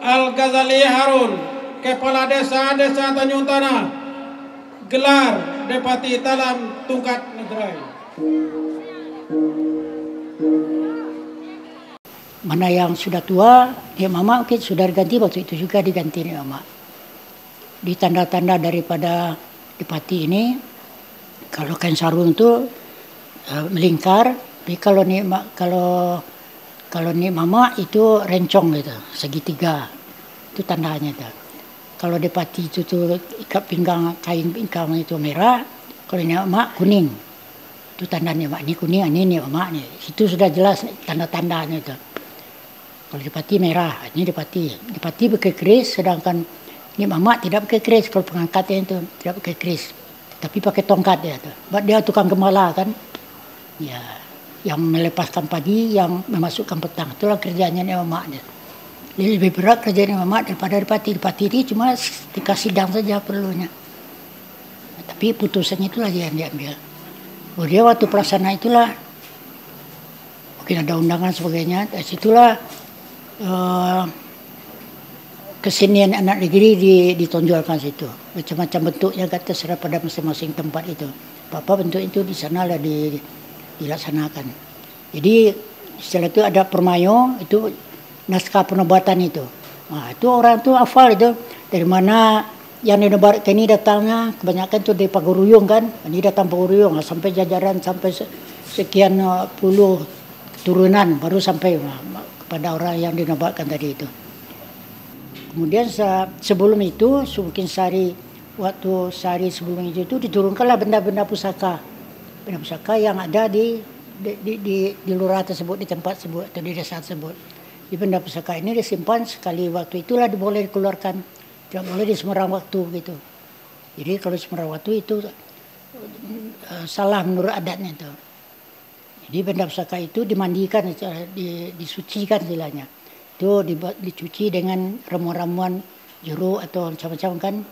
Al-Ghazali Harun, kepala desa Tanjung Tanah, gelar Depati Talam Tungkat Negeri. Mana yang sudah tua, ya mama mungkin sudah diganti, waktu itu juga diganti nih mama. Di tanda-tanda daripada Depati ini, kalau kain sarung itu melingkar, tapi kalau nih mama itu rencong gitu, segitiga, itu tandanya itu. Kalau Depati itu tuh ikat pinggang, kain pinggang itu merah, kalau ini emak kuning, itu tandanya emak ini kuning, ini emak nih, itu sudah jelas tanda-tandanya itu. Kalau Depati merah, ini Depati pakai keris, sedangkan ini emak tidak pakai keris. Kalau pengangkatnya itu tidak pakai keris, tapi pakai tongkat dia tuh. Buat dia tukang gembala kan, ya. yang melepaskan pagi, yang memasukkan petang. Itulah kerjanya Imam Mak. Lebih berat kerjanya Imam Mak daripada Dipati. Dipati ini cuma ketika sidang saja perlunya. Tapi putusannya itulah yang diambil. Kemudian waktu pelaksana itulah mungkin ada undangan sebagainya. Dari situlah kesenian anak negeri ditonjolkan situ. Macam-macam bentuknya terserah pada masing-masing tempat itu. Apa bentuk itu di sana lah dilaksanakan. Jadi setelah itu ada permayo, itu naskah penobatan itu. Nah, itu orang tuh hafal itu dari mana yang dinobatkan ini datangnya, kebanyakan tuh dari Paguruyung kan. Ini datang Paguruyung sampai Jajaran sampai sekian puluh turunan baru sampai kepada orang yang dinobatkan tadi itu. Kemudian sebelum itu, mungkin sehari sebelum itu diturunkanlah benda-benda pusaka. Benda pusaka yang ada di lurah tersebut, di tempat tersebut atau di desa tersebut. Di benda pusaka ini disimpan sekali waktu itulah boleh dikeluarkan. Tidak boleh di semerang waktu gitu. Jadi kalau semerang waktu itu salah menurut adatnya itu. Jadi benda pusaka itu dimandikan, disucikan istilahnya. Itu dicuci dengan ramuan-ramuan jeruk atau macam-macam kan.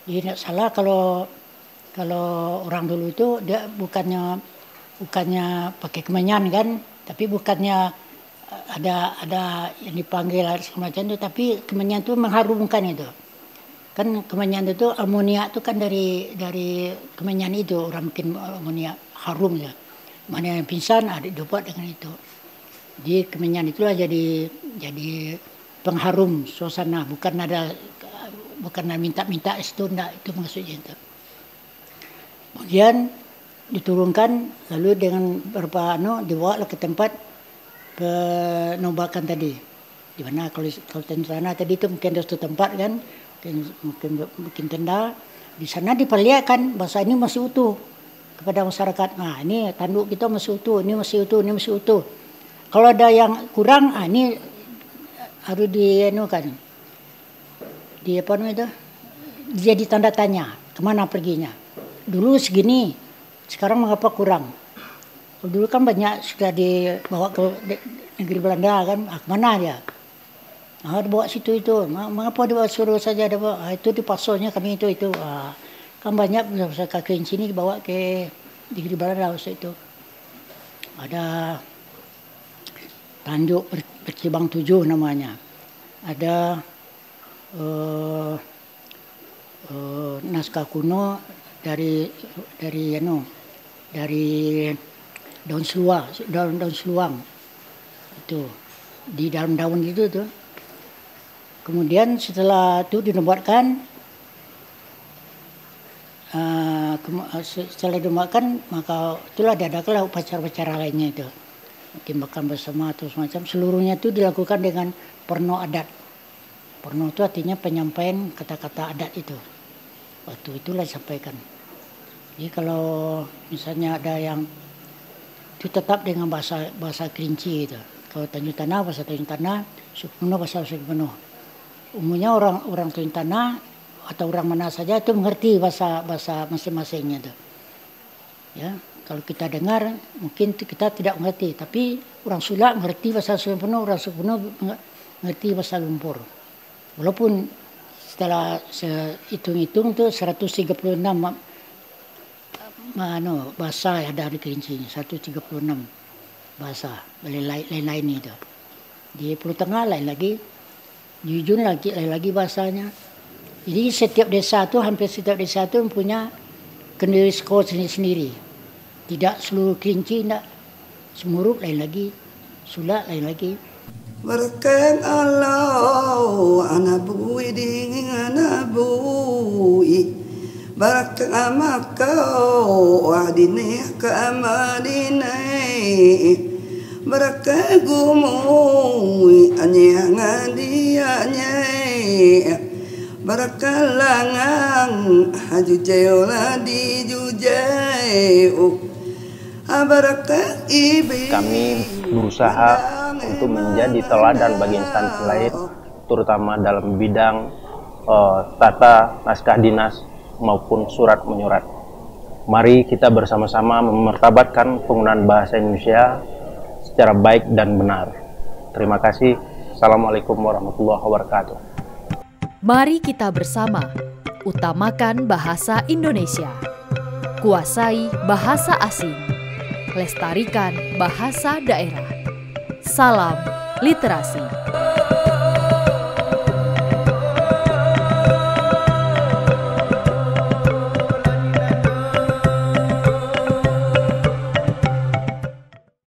Jadi tidak salah kalau orang dulu itu dia bukannya pakai kemenyan kan, tapi bukannya ada yang dipanggil semacam itu, tapi kemenyan itu mengharumkan itu. Kan kemenyan itu amonia itu kan dari kemenyan itu orang bikin amonia harum ya. Mana yang pingsan ada dibuat dengan itu. Jadi kemenyan itulah jadi pengharum suasana, bukan minta-minta itu enggak, itu maksudnya itu. Kemudian diturunkan lalu dengan beberapa dibawa ke tempat penobakan tadi. Di mana kalau sana tadi itu mungkin ada satu tempat kan, mungkin bikin tenda. Di sana diperlihatkan bahasa ini masih utuh kepada masyarakat. Nah, ini tanduk kita masih utuh, ini masih utuh, ini masih utuh. Kalau ada yang kurang, ini harus dienukan. Jadi tanda tanya, kemana perginya. Dulu segini, sekarang mengapa kurang? Dulu kan banyak sudah dibawa ke negeri Belanda kan, kemana dia? Nah, dibawa situ itu, mengapa dibawa suruh saja dibawa? Itu di pasonya kami itu. Kan banyak pusaka kelinci ini dibawa ke negeri Belanda waktu itu. Ada tanduk bercibang 7 namanya. Ada naskah kuno dari daun seluang itu di daun-daun itu tuh. Kemudian setelah itu dinobatkan, setelah dinobatkan maka itulah diadakanlah upacara-upacara lainnya itu. Mungkin makan bersama atau semacam, seluruhnya itu dilakukan dengan porno adat. Porno itu artinya penyampaian kata-kata adat itu. Waktu itulah disampaikan. Jadi kalau misalnya ada yang itu tetap dengan bahasa Kerinci itu. Kalau Tanjung Tanah bahasa Tanjung Tanah, Suku Penuh bahasa Suku Penuh. Umumnya orang Tanjung Tanah atau orang mana saja itu mengerti bahasa masing-masingnya itu. Ya. Kalau kita dengar, mungkin kita tidak mengerti. Tapi orang Sula mengerti bahasa Suku Penuh, orang Suku Penuh mengerti bahasa Lumpur. Walaupun setelah hitung-hitung itu 136 bahasa ada di Kerinci, 136 bahasa lain-lain itu. Di Pulau Tengah lain lagi, di Ujung lain lagi bahasanya. Jadi hampir setiap desa itu mempunyai kenduri sekolah sendiri-sendiri. Tidak seluruh Kerinci, tidak. Semuruk lain lagi, Sula lain lagi. Berkeng Allah anabui dingin anabui Berkeng amakau adine ke amadine Berkeng gumui anyang adianya Berkeng langang haju jeola di jujeu Kami berusaha untuk menjadi teladan bagi instansi lain, terutama dalam bidang tata naskah dinas maupun surat menyurat. Mari kita bersama-sama memartabatkan penggunaan bahasa Indonesia secara baik dan benar. Terima kasih. Assalamualaikum warahmatullahi wabarakatuh. Mari kita bersama utamakan bahasa Indonesia. Kuasai bahasa asing. Lestarikan bahasa daerah. Salam literasi.